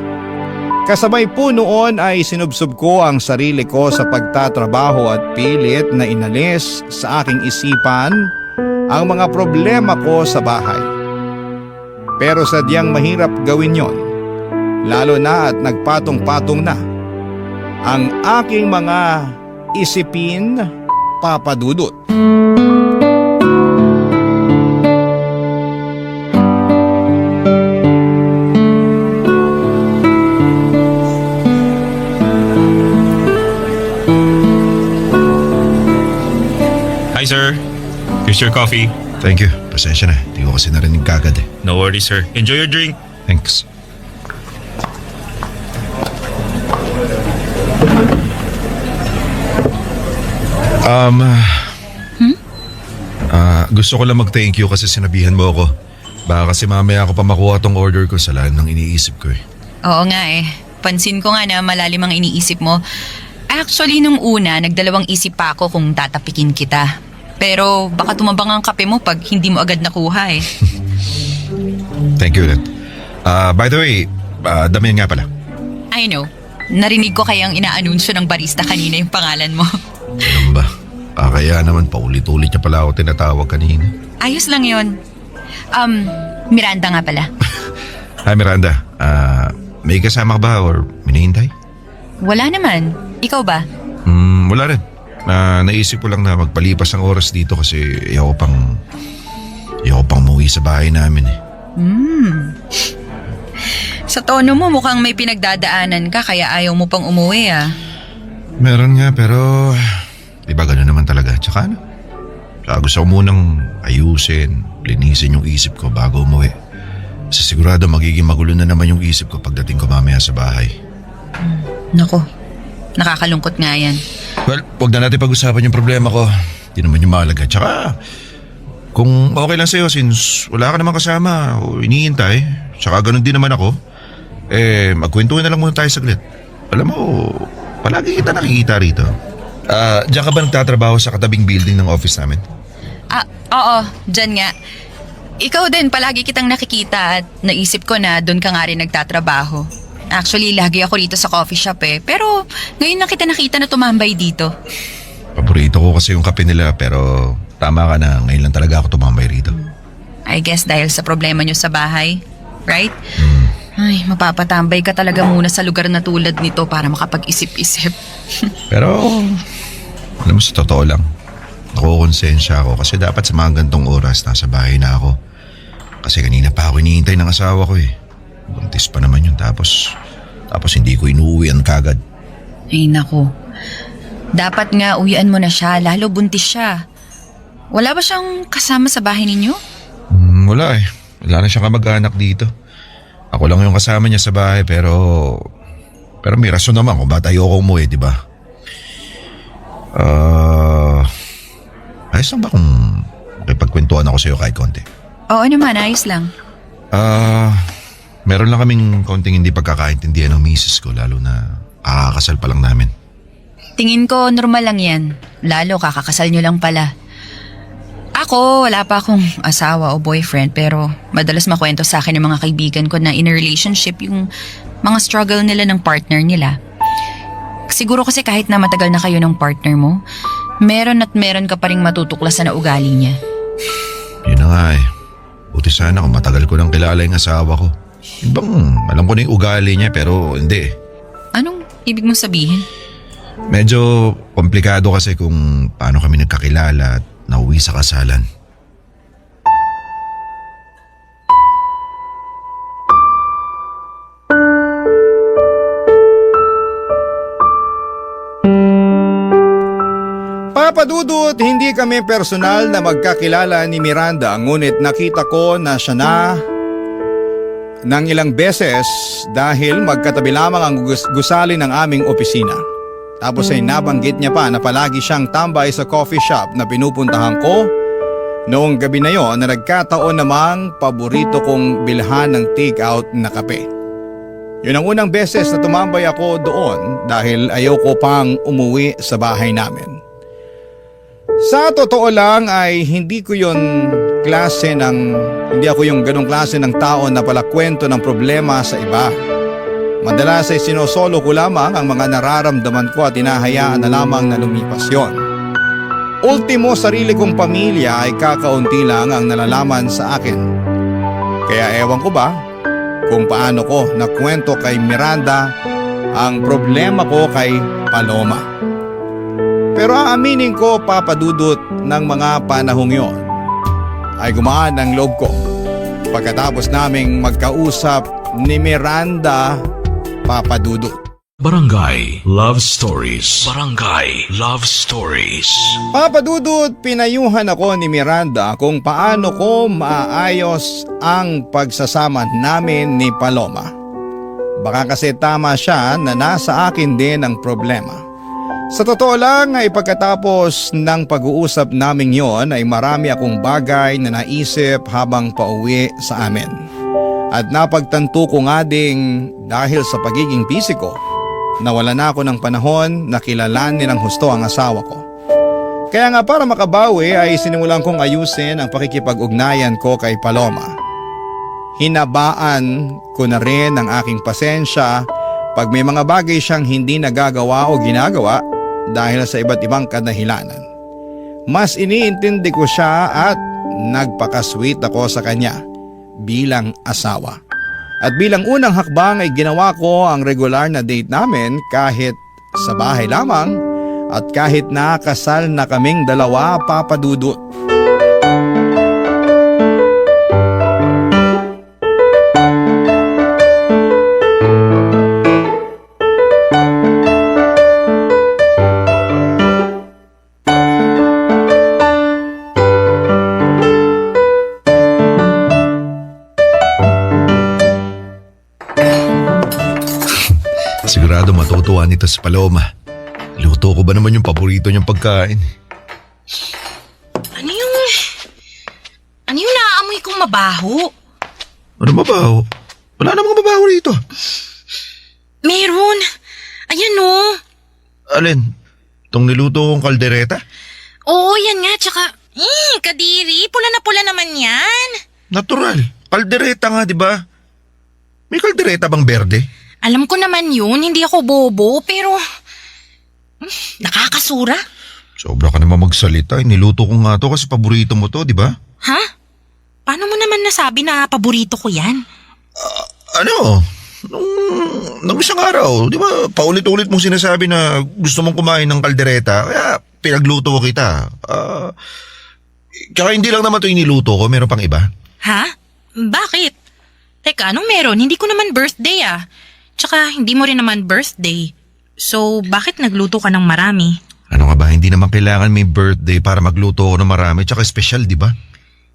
Speaker 8: Kasabay po noon ay sinubsob ko ang sarili ko sa pagtatrabaho at pilit na inalis sa aking isipan ang mga problema ko sa bahay. Pero sadyang mahirap gawin yon lalo na at nagpatong-patong na ang aking mga isipin, Papa Dudut.
Speaker 7: Hi sir, here's your coffee.
Speaker 3: Thank you. Pasensya na. Hindi ko kasi narinig kagad eh.
Speaker 7: No worries sir. Enjoy your drink.
Speaker 3: Thanks. Gusto ko lang mag-thank you kasi sinabihan mo ako. Baka kasi mamaya ako pa makuha tong order ko sa lahat ng iniisip ko eh.
Speaker 9: Oo nga eh. Pansin ko nga na malalim ang iniisip mo. Actually, nung una, nagdalawang isip pa ako kung tatapikin kita. Pero baka tumabang ang kape mo pag hindi mo agad nakuha eh.
Speaker 3: Thank you ulit. By the way, Damian nga pala.
Speaker 9: I know. Narinig ko kayang inaanunsyo ng barista kanina yung pangalan mo.
Speaker 3: Ganun ba? Kaya naman paulit-ulit niya pala ako tinatawag kanina.
Speaker 9: Ayos lang yon. Miranda nga pala.
Speaker 3: Hi Miranda, may kasama ka ba or minihintay?
Speaker 9: Wala naman. Ikaw ba?
Speaker 3: Wala rin. Naisip ko lang na magpalipas ang oras dito kasi ayaw pang umuwi sa bahay namin eh.
Speaker 9: Sa tono mo mukhang may pinagdadaanan ka kaya ayaw mo pang umuwi ah.
Speaker 3: Meron nga pero diba gano'n naman talaga. Tsaka gusto ko munang ayusin, linisin yung isip ko bago umuwi. Kasi sigurado magiging magulo na naman yung isip ko pagdating ko mamaya sa bahay.
Speaker 9: Nako, nakakalungkot nga yan.
Speaker 3: Well, wag na natin pag-usapan yung problema ko. Di naman yung mahalaga. Tsaka kung okay lang sa'yo since wala ka naman kasama o iniintay, tsaka ganun din naman ako, magkwentuhan na lang muna tayo saglit. Alam mo, palagi kita nakikita rito. Diyan ka ba nagtatrabaho sa katabing building ng office namin?
Speaker 9: Oo, dyan nga. Ikaw din, palagi kitang nakikita at naisip ko na doon ka nga rin nagtatrabaho. Actually, lagi ako rito sa coffee shop eh. Pero ngayon na kita nakita na tumambay dito.
Speaker 3: Paborito ko kasi yung kape nila pero tama ka na, ngayon lang talaga ako tumambay rito.
Speaker 9: I guess dahil sa problema nyo sa bahay, right? Ay, mapapatambay ka talaga muna sa lugar na tulad nito para makapag-isip-isip.
Speaker 3: Pero, alam mo sa totoo lang, nakukonsensya ako kasi dapat sa mga gantong oras nasa bahay na ako. Kasi kanina pa ako hinihintay ng asawa ko eh. Buntis pa naman yun tapos hindi ko inuuwian kagad.
Speaker 9: Ay nako, dapat nga uwian mo na siya, lalo buntis siya. Wala ba siyang kasama sa bahay ninyo?
Speaker 3: Wala eh, wala na siyang kamag-anak dito. Ako lang yung kasama niya sa bahay pero may rason naman kung ba't ayoko umuwi, di ba? Ayos lang ba kung makipagkwentuhan ako sa'yo kahit konti?
Speaker 9: Oo naman, ayos lang.
Speaker 3: Meron lang kaming konting hindi pagkakaintindihan ng misis ko lalo na kakakasal pa lang namin.
Speaker 9: Tingin ko normal lang yan, lalo kakakasal nyo lang pala. Ako, wala pa akong asawa o boyfriend pero madalas makwento sa akin ng mga kaibigan ko na in a relationship yung mga struggle nila ng partner nila. Siguro kasi kahit na matagal na kayo ng partner mo, meron ka pa ring matutuklasan na ugali niya.
Speaker 3: Yun na nga eh. Buti sana kung matagal ko nang kilala yung asawa ko. Ibang alam ko na yung ugali niya pero hindi eh.
Speaker 9: Anong ibig mong sabihin?
Speaker 3: Medyo komplikado kasi kung paano kami nagkakilala at nauwi sa kasalan.
Speaker 8: Papa Dudut, hindi kami personal na magkakilala ni Miranda ngunit nakita ko na siya na ng ilang beses dahil magkatabi lamang ang gusali ng aming opisina. Tapos ay nabanggit niya pa na palagi siyang tambay sa coffee shop na pinupuntahan ko noong gabi na yon na nagkataon namang paborito kong bilhan ng take-out na kape. Yun ang unang beses na tumambay ako doon dahil ayaw ko pang umuwi sa bahay namin. Sa totoo lang ay hindi ako yung ganong klase ng tao na palakwento ng problema sa iba. Madalas ay sinosolo ko lamang ang mga nararamdaman ko at hinahayaan na lamang na lumipas yon. Ultimo, sarili kong pamilya ay kakaunti lang ang nalalaman sa akin. Kaya ewan ko ba, kung paano ko nakwento kay Miranda ang problema ko kay Paloma. Pero aaminin ko, Papa Dudut, ng mga panahong yon ay gumaan ang loob ko pagkatapos naming magkausap ni Miranda, Papa Dudut.
Speaker 6: Barangay Love Stories. Barangay Love Stories.
Speaker 8: Papa Dudut, pinayuhan ako ni Miranda kung paano ko maayos ang pagsasama namin ni Paloma. Baka kasi tama siya na nasa akin din ang problema. Sa totoo lang ay pagkatapos ng pag-uusap naming yon ay marami akong bagay na naisip habang pauwi sa amin. At napagtanto ko nga ding dahil sa pagiging busy ko, nawala na ako ng panahon na kilalanin ng husto ang asawa ko. Kaya nga para makabawi ay sinimulan kong ayusin ang pakikipag-ugnayan ko kay Paloma. Hinabaan ko na rin ang aking pasensya pag may mga bagay siyang hindi nagagawa o ginagawa dahil sa iba't ibang kadahilanan. Mas iniintindi ko siya at nagpakasweet ako sa kanya bilang asawa. At bilang unang hakbang ay ginawa ko ang regular na date namin kahit sa bahay lamang at kahit nakasal na kaming dalawa, Papa Dudut.
Speaker 3: Sigurado matutuwa nito si Paloma. Luto ko ba naman yung paborito niyang pagkain?
Speaker 9: Ano yung naaamoy kong mabaho?
Speaker 3: Ano mabaho? Wala namang mabaho rito.
Speaker 9: Meron. Ayan o.
Speaker 3: Alin? Itong niluto kong kaldereta?
Speaker 9: Oo, yan nga. Tsaka, kadiri. Pula na pula naman yan.
Speaker 3: Natural. Kaldereta nga, di ba? May kaldereta bang berde?
Speaker 9: Alam ko naman yun. Hindi ako bobo. Pero, nakakasura.
Speaker 3: Sobra ka naman magsalita. Niluto ko nga to kasi paborito mo to, di ba?
Speaker 9: Ha? Paano mo naman nasabi na paborito ko yan?
Speaker 3: Ano? Nung isang araw, di ba, paulit-ulit mong sinasabi na gusto mong kumain ng kaldereta, kaya pinagluto ko kita. Kaya hindi lang naman ito iniluto ko, meron pang iba.
Speaker 9: Ha? Bakit? Teka, anong meron? Hindi ko naman birthday ah. Tsaka hindi mo rin naman birthday. So, bakit nagluto ka ng marami?
Speaker 3: Ano nga ba, hindi naman kailangan may birthday para magluto ko ng marami, tsaka special, di ba?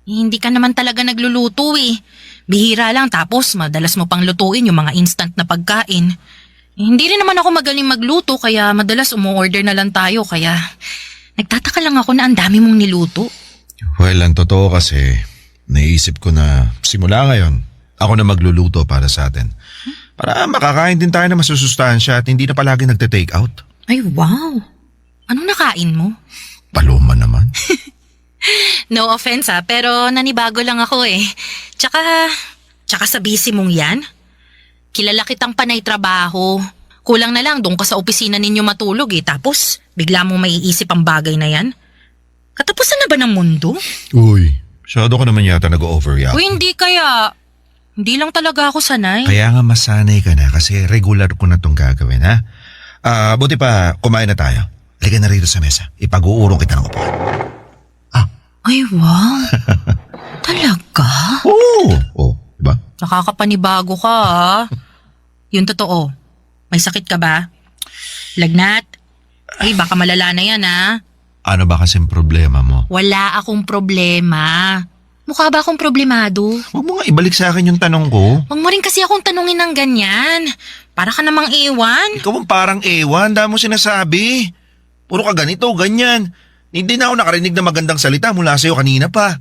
Speaker 9: Hindi ka naman talaga nagluluto eh. Bihira lang tapos madalas mo pang lutuin yung mga instant na pagkain. Hindi rin naman ako magaling magluto kaya madalas umu-order na lang tayo kaya nagtataka lang ako na ang dami mong niluto.
Speaker 3: Well, ang totoo kasi, naisip ko na simula ngayon, ako na magluluto para sa atin. Para makakain din tayo na masusustansya at hindi na palagi nagte-take out.
Speaker 9: Ay wow! Anong nakain mo?
Speaker 3: Paloma naman.
Speaker 9: No offense pero nanibago lang ako eh. Tsaka sa busy mong yan. Kilala kitang panay trabaho. Kulang na lang doon ka sa opisina ninyo matulog eh. Tapos bigla mong maiisip ang bagay na yan. Katapusan na ba ng mundo?
Speaker 3: Uy, masyado ka naman yata nag-overreact.
Speaker 9: Uy, hindi kaya. Hindi lang talaga ako sanay.
Speaker 3: Kaya nga masanay ka na kasi regular ko na itong gagawin, ha? Buti pa, kumain na tayo. Halika na rito sa mesa. Ipag-uurong kita ng upuan.
Speaker 9: Ay, wow. Talaga?
Speaker 3: Oo. Diba?
Speaker 9: Nakakapanibago ka ah. Yung totoo. May sakit ka ba? Lagnat? Ay, baka malala na yan ah.
Speaker 3: Ano ba kasing problema mo?
Speaker 9: Wala akong problema. Mukha ba akong problemado?
Speaker 3: Huwag mo nga ibalik sa akin yung tanong ko.
Speaker 9: Huwag mo rin kasi akong tanungin ng ganyan. Para ka namang iwan.
Speaker 3: Ikaw ang parang ewan, dahil mo sinasabi. Puro ka ganito, ganyan. Hindi na ako nakarinig na magandang salita mula sa'yo kanina pa.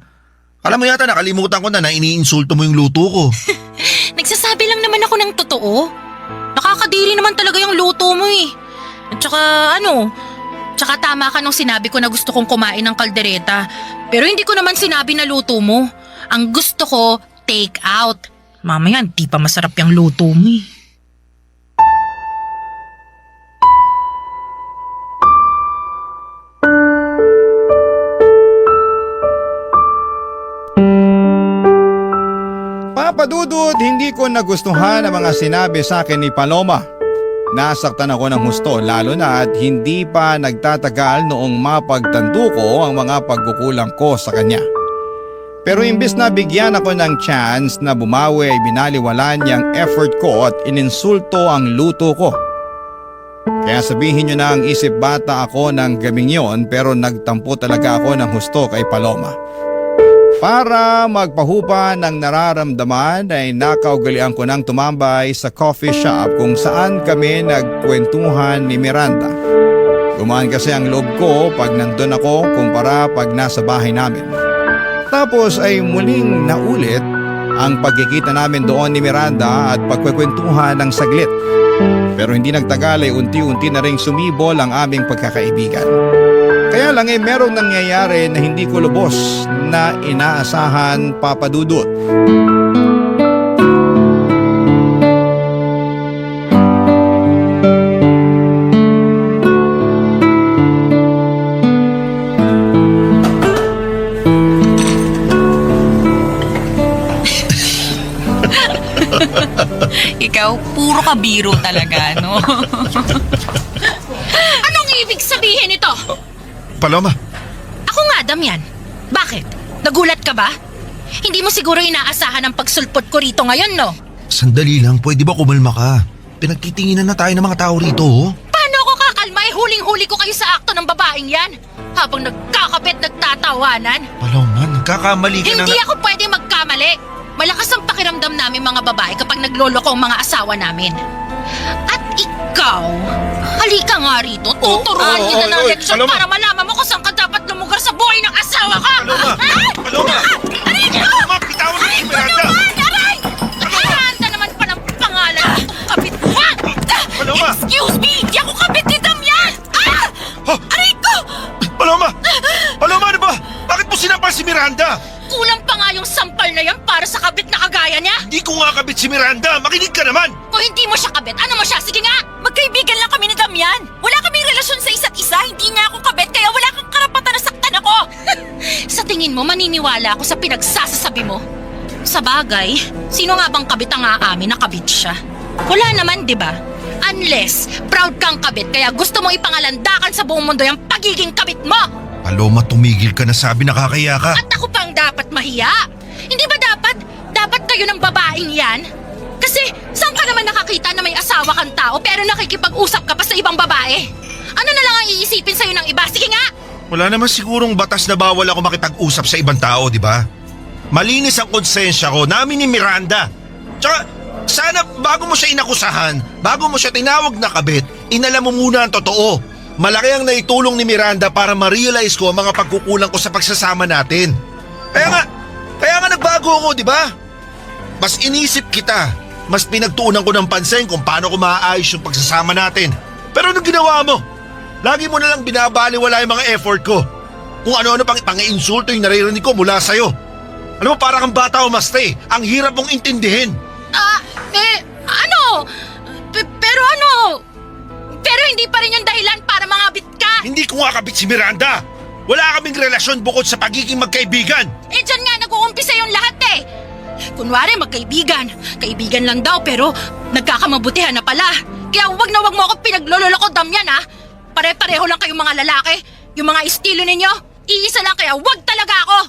Speaker 3: Alam mo yata nakalimutan ko na iniinsulto mo yung luto ko.
Speaker 9: Nagsasabi lang naman ako ng totoo. Nakakadiri naman talaga yung luto mo eh. At tsaka tama ka nung sinabi ko na gusto kong kumain ng kaldereta. Pero hindi ko naman sinabi na luto mo. Ang gusto ko, take out. Mamaya, di pa masarap yung luto mo eh.
Speaker 8: Papa Dudut, hindi ko nagustuhan ang mga sinabi sa akin ni Paloma. Nasaktan ako ng husto lalo na at hindi pa nagtatagal noong mapagtanto ko ang mga pagkukulang ko sa kanya. Pero imbes na bigyan ako ng chance na bumawi ay binaliwala niyang effort ko at ininsulto ang luto ko. Kaya sabihin niyo na ang isip bata ako ng gabing yon pero nagtampo talaga ako ng husto kay Paloma. Para magpahupa ng nararamdaman ay nakaugalian ko ng tumambay sa coffee shop kung saan kami nagkwentuhan ni Miranda. Gumaan kasi ang loob ko pag nandun ako kumpara pag nasa bahay namin. Tapos ay muling naulit ang pagkikita namin doon ni Miranda at pagkwekwentuhan ng saglit. Pero hindi nagtagal ay unti-unti na ring sumibol ang aming pagkakaibigan. Kaya lang merong nangyayari na hindi ko lubos na inaasahan, Papa Dudut.
Speaker 9: Ikaw, puro ka biro talaga, no?
Speaker 4: Anong ibig sabihin nito?
Speaker 3: Paloma,
Speaker 4: Ako nga, Damian. Bakit? Nagulat ka ba? Hindi mo siguro inaasahan ang pagsulpot ko rito ngayon, no?
Speaker 10: Sandali lang, pwede ba kumalma ka? Pinagtitinginan na tayo ng mga tao rito, oh.
Speaker 4: Paano ako kakalma? Huling-huli ko kayo sa akto ng babaeng yan. Habang nagkakapit, nagtatawanan.
Speaker 10: Paloma, nagkakamali ka na.
Speaker 4: Hindi ako pwede magkamali. Malakas ang pakiramdam namin mga babae kapag nagloloko ang mga asawa namin. At ikaw, halika nga rito, tuturuan kita ng leksyon
Speaker 3: Paloma.
Speaker 4: para malaman mo kung saan ka dapat lumugar sa buhay ng asawa ka.
Speaker 3: Paloma! Paloma!
Speaker 4: Aray ko!
Speaker 3: Paloma, bitawan mo si Miranda!
Speaker 4: Aray! Miranda naman pa ng pangalan. Kapit mo!
Speaker 3: Paloma!
Speaker 4: Excuse me! Di ako kapit ni Damian! Aray ko!
Speaker 3: Paloma! Paloma, ano ba? Bakit mo sinampal si Miranda?
Speaker 4: Kulang pa nga yung sampal na yan para sa kabit na kagaya niya.
Speaker 3: Hindi ko nga kabit si Miranda. Makinig ka naman!
Speaker 4: Kung hindi mo siya kabit, ano mo siya? Sige nga! Magkaibigan lang kami ni Damian. Wala kaming relasyon sa isa't isa. Hindi nga ako kabit, kaya wala kang karapatan na saktan ako. Sa tingin mo, maniniwala ako sa pinagsasasabi mo? Sa bagay, sino nga bang kabit ang aamin na kabit siya? Wala naman, di ba? Unless, proud kang kabit, kaya gusto mo ipangalandakan sa buong mundo yung pagiging kabit mo.
Speaker 10: Paloma, tumigil ka na, sabi nakakaya ka.
Speaker 4: At ako pang dapat mahiya. Hindi ba dapat kayo ng babaeng yan? Kasi saan ka naman nakakita na may asawa kang tao pero nakikipag-usap ka pa sa ibang babae? Ano na lang ang iisipin sa'yo ng iba? Sige nga!
Speaker 10: Wala naman sigurong batas na bawal ako makipag-usap sa ibang tao, di ba? Malinis ang konsensya ko, namin ni Miranda. Tsaka, sana bago mo siya inakusahan, bago mo siya tinawag na kabit, inalam mo muna ang totoo. Malaki ang naitulong ni Miranda para ma-realize ko ang mga pagkukulang ko sa pagsasama natin. Kaya nga nagbago ako, di ba? Mas inisip kita, mas pinagtuunan ko ng pansin kung paano ko maaayos yung pagsasama natin. Pero anong ginawa mo? Lagi mo na lang binabaliwala yung mga effort ko. Kung ano-ano pang-insulto yung naririnig ko mula sa'yo. Alam mo, para kang bata o maste, ang hirap mong intindihin.
Speaker 4: Pero hindi pa rin yung dahilan para mangabit ka.
Speaker 10: Hindi ko nga kabit si Miranda. Wala kaming relasyon bukod sa pagiging magkaibigan.
Speaker 4: Dyan nga nag-uumpisa yung lahat eh. Kunwari magkaibigan. Kaibigan lang daw pero nagkakamabutihan na pala. Kaya wag mo ako pinagloloko, Damian ha. Pare-pareho lang kayong mga lalaki. Yung mga estilo ninyo, iisa lang kaya wag talaga ako.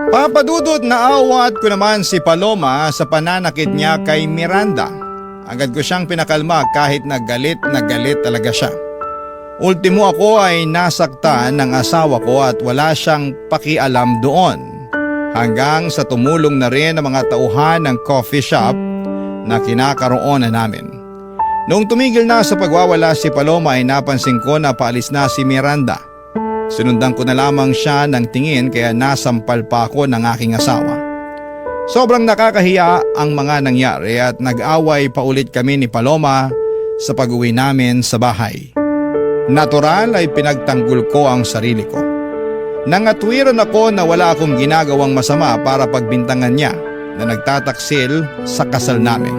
Speaker 8: Papa Dudut, naawat ko naman si Paloma sa pananakit niya kay Miranda. Agad ko siyang pinakalma kahit na galit talaga siya. Ultimo ako ay nasaktan ng asawa ko at wala siyang pakialam doon. Hanggang sa tumulong na rin ang mga tauhan ng coffee shop na kinakaroonan namin. Noong tumigil na sa pagwawala si Paloma ay napansin ko na paalis na si Miranda. Sinundan ko na lamang siya ng tingin kaya nasampal pa ako ng aking asawa. Sobrang nakakahiya ang mga nangyari at nag-away pa ulit kami ni Paloma sa pag-uwi namin sa bahay. Natural ay pinagtanggol ko ang sarili ko. Nangatwiran ako na wala akong ginagawang masama para pagbintangan niya na nagtataksil sa kasal namin.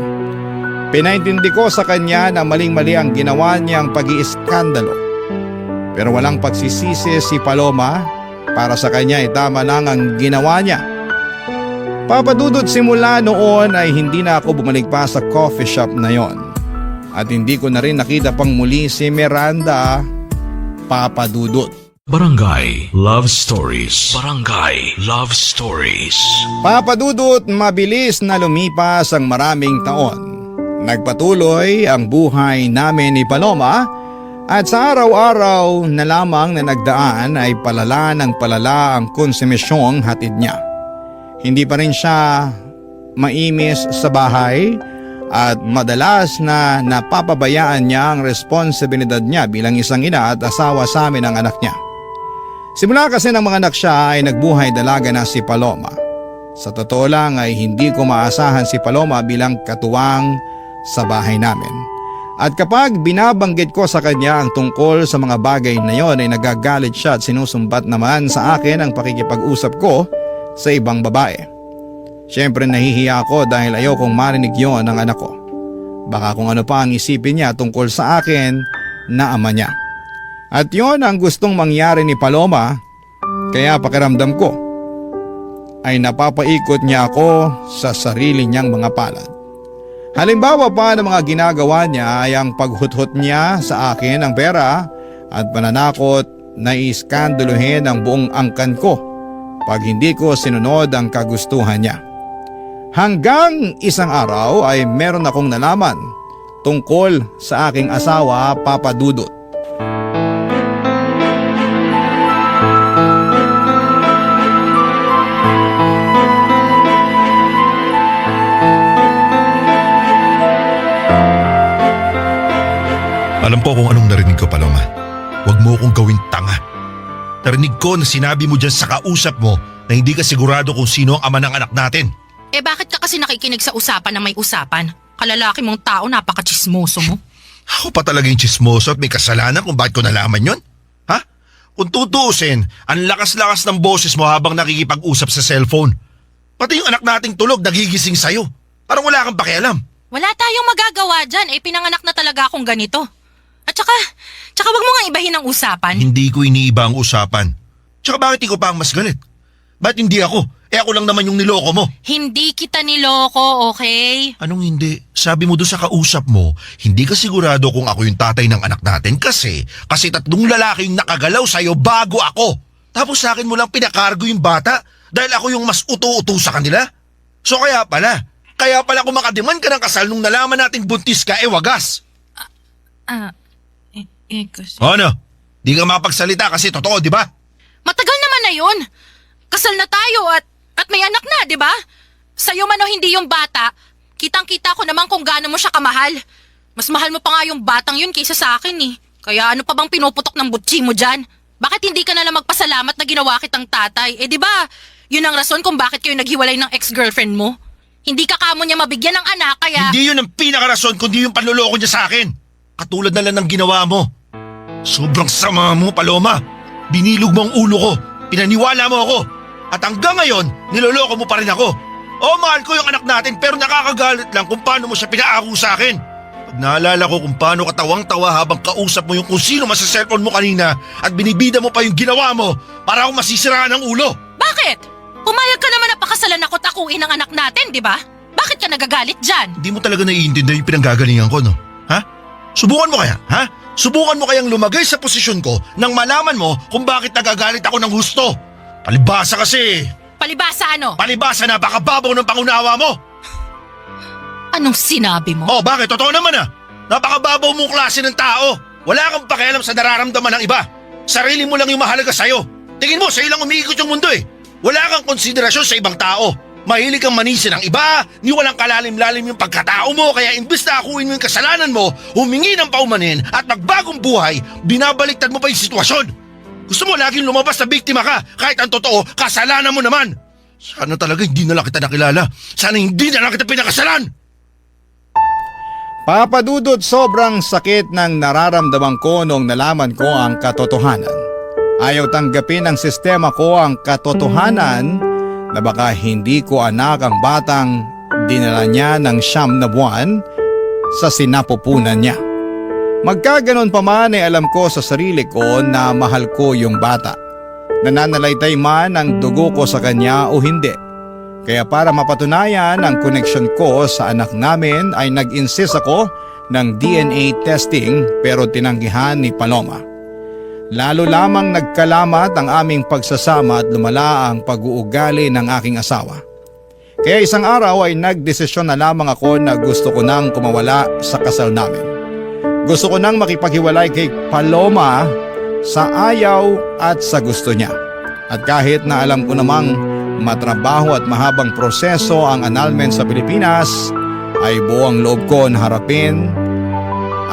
Speaker 8: Pinaintindi ko sa kanya na maling-mali ang ginawa niyang pag-iiskandalo. Pero walang pagsisisi si Paloma, para sa kanya ay tama lang ang ginawa niya. Papa Dudut, simula noon ay hindi na ako bumalik pa sa coffee shop na yon. At hindi ko na rin nakita pang muli si Miranda, Papa Dudut.
Speaker 6: Barangay Love Stories. Barangay Love Stories.
Speaker 8: Papa Dudut, mabilis na lumipas ang maraming taon. Nagpatuloy ang buhay namin ni Paloma at sa araw-araw na lamang na nagdaan ay palala ng palala ang konsumisyong hatid niya. Hindi pa rin siya maimis sa bahay at madalas na napapabayaan niya ang responsibilidad niya bilang isang ina at asawa sa amin ng anak niya. Simula kasi ng mga anak siya ay nagbuhay dalaga na si Paloma. Sa totoo lang ay hindi ko maasahan si Paloma bilang katuwang sa bahay namin. At kapag binabanggit ko sa kanya ang tungkol sa mga bagay na yon ay nagagalit siya at sinusumbat naman sa akin ang pakikipag-usap ko sa ibang babae. Siyempre nahihiya ako dahil ayokong marinig yon ng anak ko. Baka kung ano pa ang isipin niya tungkol sa akin na ama niya. At yon ang gustong mangyari ni Paloma, kaya pakiramdam ko ay napapaikot niya ako sa sarili niyang mga palad. Halimbawa pa ng mga ginagawa niya ay ang paghuthot niya sa akin ng pera at pananakot na iskanduluhin ang buong angkan ko pag hindi ko sinunod ang kagustuhan niya. Hanggang isang araw ay meron akong nalaman tungkol sa aking asawa, Papa Dudut.
Speaker 10: Alam ko kung anong narinig ko, Paloma. Huwag mo akong gawing tanga. Narinig ko na sinabi mo dyan sa kausap mo na hindi ka sigurado kung sino ang ama ng anak natin.
Speaker 4: Eh bakit ka kasi nakikinig sa usapan na may usapan? Kalalaki mong tao, napaka-chismoso mo.
Speaker 10: Ako pa talaga yung chismoso at may kasalanan kung bakit ko nalaman yon? Ha? Kung tutuusin, ang lakas-lakas ng boses mo habang nakikipag-usap sa cellphone. Pati yung anak nating tulog nagigising sa'yo. Parang wala kang pakialam.
Speaker 4: Wala tayong magagawa dyan, pinanganak na talaga akong ganito. At tsaka wag mo nga ibahin ang usapan.
Speaker 10: Hindi ko iniiba ang usapan. Tsaka bakit ikaw pa ang mas galit? Ba't hindi ako? Ako lang naman yung niloko mo.
Speaker 4: Hindi kita niloko, okay?
Speaker 10: Anong hindi? Sabi mo doon sa kausap mo, hindi ka sigurado kung ako yung tatay ng anak natin kasi tatlong lalaki yung nakagalaw sa'yo bago ako. Tapos sa akin mo lang pinakargo yung bata dahil ako yung mas uto-uto sa kanila. So kaya pala kung makadiman ka ng kasal nung nalaman nating buntis ka, wagas.
Speaker 4: Kasi...
Speaker 10: Ano? Di ka mapagsalita kasi totoo, di ba?
Speaker 4: Matagal naman na yun. Kasal na tayo at may anak na, di ba? Sa'yo man o hindi yung bata, kitang-kita ko naman kung gaano mo siya kamahal. Mas mahal mo pa nga yung batang yun kaysa sa akin eh. Kaya ano pa bang pinuputok ng butsi mo dyan? Bakit hindi ka na lang magpasalamat na ginawa kitang tatay? Di ba? Yun ang rason kung bakit kayo naghiwalay ng ex-girlfriend mo. Hindi ka kamo niya mabigyan ng anak kaya...
Speaker 10: Hindi yun ang pinakarason kundi yung panluloko niya sa akin. Katulad na lang ng ginawa mo. Sobrang sama mo, Paloma. Binilog mo ang ulo ko. Pinaniwala mo ako. At hanggang ngayon, niloloko mo pa rin ako. Mahal ko yung anak natin pero nakakagalit lang kung paano mo siya pinaako sa akin. Pag naalala ko kung paano katawang-tawa habang kausap mo yung kung sino man sa cellphone mo kanina at binibida mo pa yung ginawa mo para akong masisiraan ng ulo.
Speaker 4: Bakit? Pumayag ka naman na pakasalan ako't akuin ang anak natin, di ba? Bakit ka nagagalit dyan?
Speaker 10: Hindi mo talaga naiintindihan yung pinanggagalingan ko, no? Ha? Subukan mo kaya, ha? Subukan mo kayang lumagay sa posisyon ko nang malaman mo kung bakit nagagalit ako ng gusto. Palibasa kasi.
Speaker 4: Palibasa ano?
Speaker 10: Palibasa na baka babaw ng pangunawa mo.
Speaker 4: Anong sinabi mo?
Speaker 10: Bakit? Totoo naman Napakababaw mong klase ng tao. Wala kang pakialam sa nararamdaman ng iba. Sarili mo lang yung mahalaga sa'yo. Tingin mo, sa'yo lang umiikot yung mundo eh. Wala kang konsiderasyon sa ibang tao. Mahilig kang manisin ng iba, ni walang kalalim-lalim yung pagkatao mo kaya imbes na akuin mo yung kasalanan mo, humingi ng paumanin at magbagong buhay, binabaliktad mo pa yung sitwasyon. Gusto mo laging lumabas na biktima ka kahit ang totoo, kasalanan mo naman. Sana talaga hindi na lang kita nakilala. Sana hindi na lang kita pinakasalan.
Speaker 8: Papa Dudut, sobrang sakit ng nararamdaman ko nung nalaman ko ang katotohanan. Ayaw tanggapin ng sistema ko ang katotohanan na baka hindi ko anak ang batang dinala niya ng 9 na buwan sa sinapupunan niya. Magkaganon pa man ay alam ko sa sarili ko na mahal ko yung bata. Nananalaytay man ang dugo ko sa kanya o hindi. Kaya para mapatunayan ang connection ko sa anak namin ay nag-insist ako ng DNA testing pero tinanggihan ni Paloma. Lalo lamang nagkalamat ang aming pagsasama at lumala ang pag-uugali ng aking asawa. Kaya isang araw ay nagdesisyon na lamang ako na gusto ko nang kumawala sa kasal namin. Gusto ko nang makipaghiwalay kay Paloma sa ayaw at sa gusto niya. At kahit na alam ko namang matrabaho at mahabang proseso ang annulment sa Pilipinas, ay buong loob ko na harapin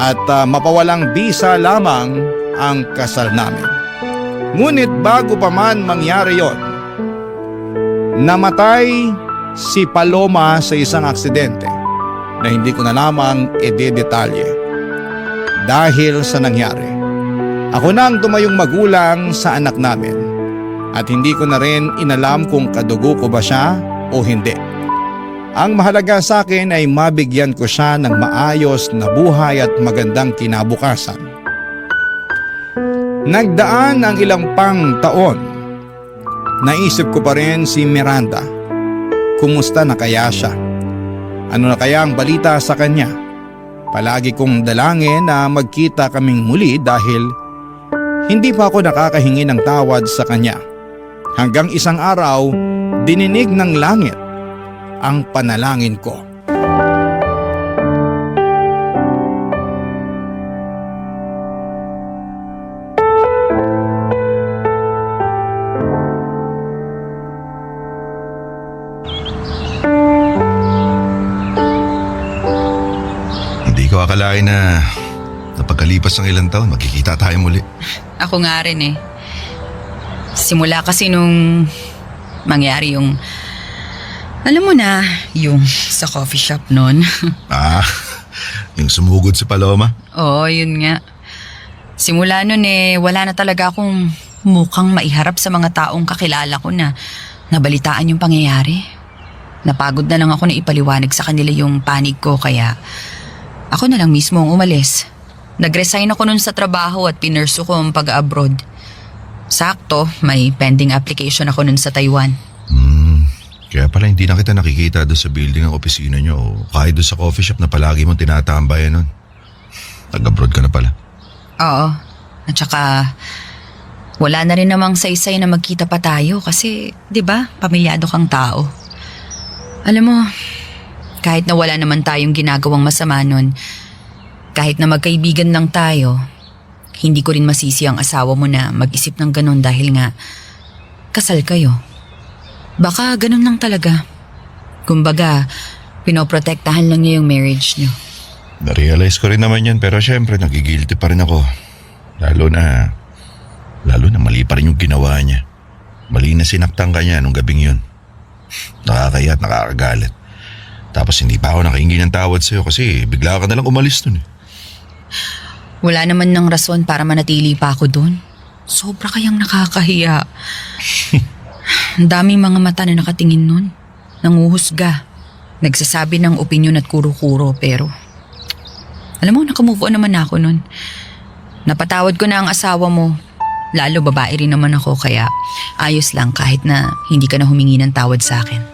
Speaker 8: at mapawalang bisa lamang ang kasal namin. Ngunit bago pa man mangyari yon, namatay si Paloma sa isang aksidente na hindi ko na lamang idedetalye. Dahil sa nangyari, ako na ang tumayong magulang sa anak namin at hindi ko na rin inalam kung kadugo ko ba siya o hindi. Ang mahalaga sa akin ay mabigyan ko siya ng maayos na buhay at magandang kinabukasan. Nagdaan ang ilang pang taon. Naisip ko pa rin si Miranda. Kumusta na kaya siya? Ano na kaya ang balita sa kanya? Palagi kong dalangin na magkita kaming muli dahil hindi pa ako nakakahingi ng tawad sa kanya. Hanggang isang araw, dininig ng langit ang panalangin ko.
Speaker 10: Hindi ko akalain na pagkalipas ng ilang taon, magkikita tayo muli.
Speaker 9: Ako nga rin eh. Simula kasi nung mangyari yung, alam mo na, yung sa coffee shop nun.
Speaker 10: Yung sumugod si Paloma?
Speaker 9: Oo, yun nga. Simula nun eh, wala na talaga akong mukhang maiharap sa mga taong kakilala ko na nabalitaan yung pangyayari. Napagod na lang ako na ipaliwanag sa kanila yung panig ko kaya ako na lang mismo ang umalis. Nag-resign ako nun sa trabaho at pinursu ko ang pag-abroad. Sakto, may pending application ako nun sa Taiwan.
Speaker 10: Kaya pala hindi na kita nakikita doon sa building ng opisina nyo o kahit doon sa coffee shop na palagi mong tinatambayan nun. Nag-abroad ka na pala.
Speaker 9: Oo. At saka, wala na rin namang saysay na magkita pa tayo kasi, di ba, pamilyado kang tao. Alam mo, kahit na wala naman tayong ginagawang masama nun, kahit na magkaibigan lang tayo, hindi ko rin masisi ang asawa mo na mag-isip ng ganun dahil nga kasal kayo. Baka ganun lang talaga. Kumbaga, pinoprotektahan lang niya yung marriage niyo.
Speaker 10: Na-realize ko rin naman yan pero syempre nagigilty pa rin ako. Lalo na mali pa rin yung ginawa niya. Mali na sinaktan ka niya nung gabing yun. Nakakaya at nakakagalit. Tapos hindi pa ako nakahingi ng tawad sa'yo kasi bigla ka nalang umalis nun eh.
Speaker 9: Wala naman ng rason para manatili pa ako doon. Sobra kayang nakakahiya. Ang daming mga mata na nakatingin nun. Nanguhusga. Nagsasabi ng opinyon at kuro-kuro pero alam mo, nakamove on naman ako nun. Napatawad ko na ang asawa mo. Lalo babae rin naman ako kaya ayos lang kahit na hindi ka na humingi ng tawad sa akin.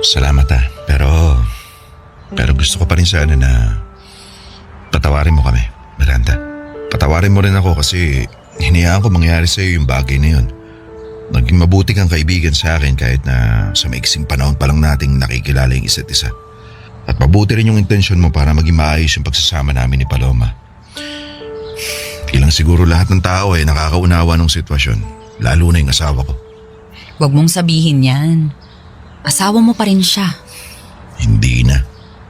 Speaker 10: Salamat pero gusto ko pa rin sana na patawarin mo kami, Miranda. Patawarin mo rin ako kasi hinayaan ko mangyari sa'yo yung bagay na yun. Naging mabuti kang kaibigan sa akin kahit na sa maiksing panahon pa lang nating nakikilala yung isa't isa. At mabuti rin yung intensyon mo para maging maayos yung pagsasama namin ni Paloma. Bilang siguro lahat ng tao ay nakakaunawa ng sitwasyon, lalo na yung asawa ko.
Speaker 9: Huwag mong sabihin yan. Asawa mo pa rin siya.
Speaker 10: Hindi na.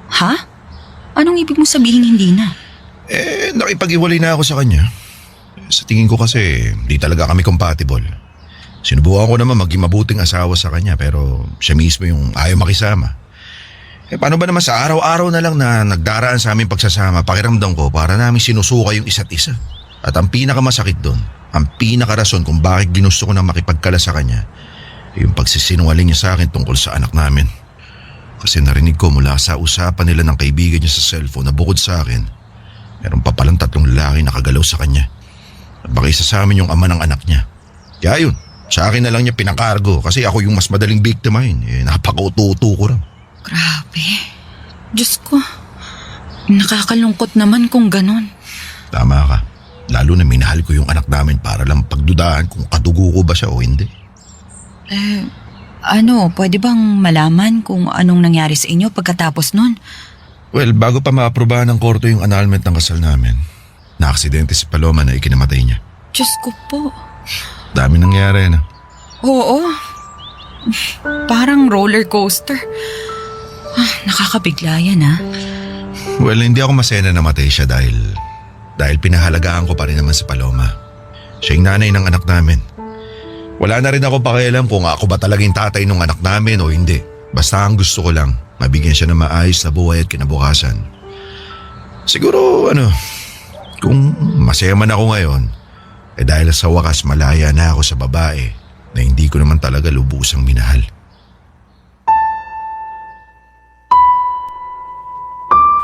Speaker 9: Ha? Anong ibig mong sabihin hindi na?
Speaker 10: Nakipag-iwalay na ako sa kanya. Sa tingin ko kasi, di talaga kami compatible. Sinubukan ko naman maging mabuting asawa sa kanya pero siya mismo yung ayaw makisama. Paano ba naman sa araw-araw na lang na nagdaraan sa aming pagsasama, pakiramdam ko para namin sinusuka yung isa't isa. At ang pinakamasakit doon, ang pinakarason kung bakit ginusto ko na makipagkala sa kanya, yung pagsisinungaling niya sa akin tungkol sa anak namin. Kasi narinig ko mula sa usapan nila ng kaibigan niya sa cellphone na bukod sa akin, Meron pa palang 3 lalaki nakagalaw sa kanya. At baka isa sa amin yung ama ng anak niya. Kaya yun, sa akin na lang niya pinakargo kasi ako yung mas madaling biktimahin. Napaka-uto-uto ko lang.
Speaker 9: Grabe. Diyos ko. Nakakalungkot naman kung ganon.
Speaker 10: Tama ka. Lalo na minahal ko yung anak namin para lang pagdudahan kung kadugo ko ba siya o hindi.
Speaker 9: Pwede bang malaman kung anong nangyari sa inyo pagkatapos nun?
Speaker 10: Well, bago pa maaprobahan ng korte yung annulment ng kasal namin, na-aksidente si Paloma na ikinamatay niya.
Speaker 9: Diyos ko po.
Speaker 10: Dami nangyari na.
Speaker 9: Oo. Parang roller coaster. Nakakabigla yan
Speaker 10: Well, hindi ako masaya na namatay siya dahil pinahalagaan ko pa rin naman si Paloma. Siya yung nanay ng anak namin. Wala na rin ako pakialam kung ako ba talagang tatay ng anak namin o hindi. Basta ang gusto ko lang, mabigyan siya ng maayos na buhay at kinabukasan. Siguro, kung masaya man ako ngayon, dahil sa wakas malaya na ako sa babae na hindi ko naman talaga lubusang minahal.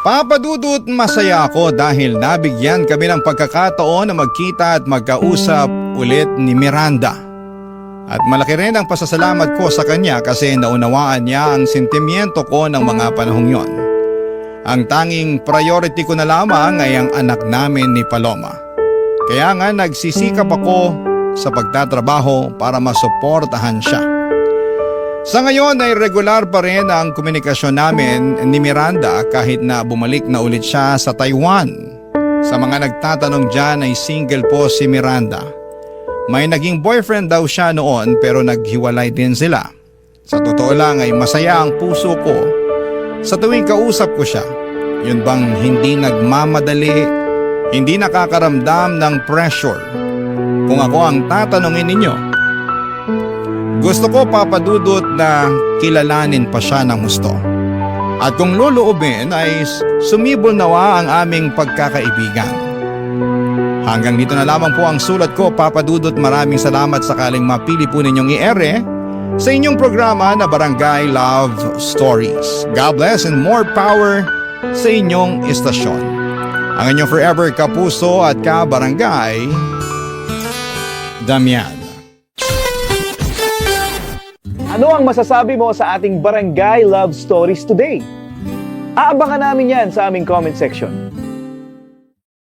Speaker 8: Papa Dudut, masaya ako dahil nabigyan kami ng pagkakataon na magkita at magkausap ulit ni Miranda. At malaki rin ang pasasalamat ko sa kanya kasi naunawaan niya ang sentimiento ko ng mga panahong yon. Ang tanging priority ko na lamang ay ang anak namin ni Paloma. Kaya nga nagsisikap ako sa pagtatrabaho para masuportahan siya. Sa ngayon ay regular pa rin ang komunikasyon namin ni Miranda kahit na bumalik na ulit siya sa Taiwan. Sa mga nagtatanong dyan ay single po si Miranda. May naging boyfriend daw siya noon pero naghiwalay din sila. Sa totoo lang ay masaya ang puso ko sa tuwing kausap ko siya. Yun bang hindi nagmamadali, hindi nakakaramdam ng pressure. Kung ako ang tatanungin ninyo, gusto ko papadudot na kilalanin pa siya ng husto. At kung luluobin ay sumibol nawa ang aming pagkakaibigan. Hanggang dito na lamang po ang sulat ko, Papa Dudut. Maraming salamat sakaling mapili po ninyong i-ere sa inyong programa na Barangay Love Stories. God bless and more power sa inyong istasyon. Ang inyong forever kapuso at ka-barangay, Damian.
Speaker 11: Ano ang masasabi mo sa ating Barangay Love Stories today? Aabangan namin yan sa aming comment section.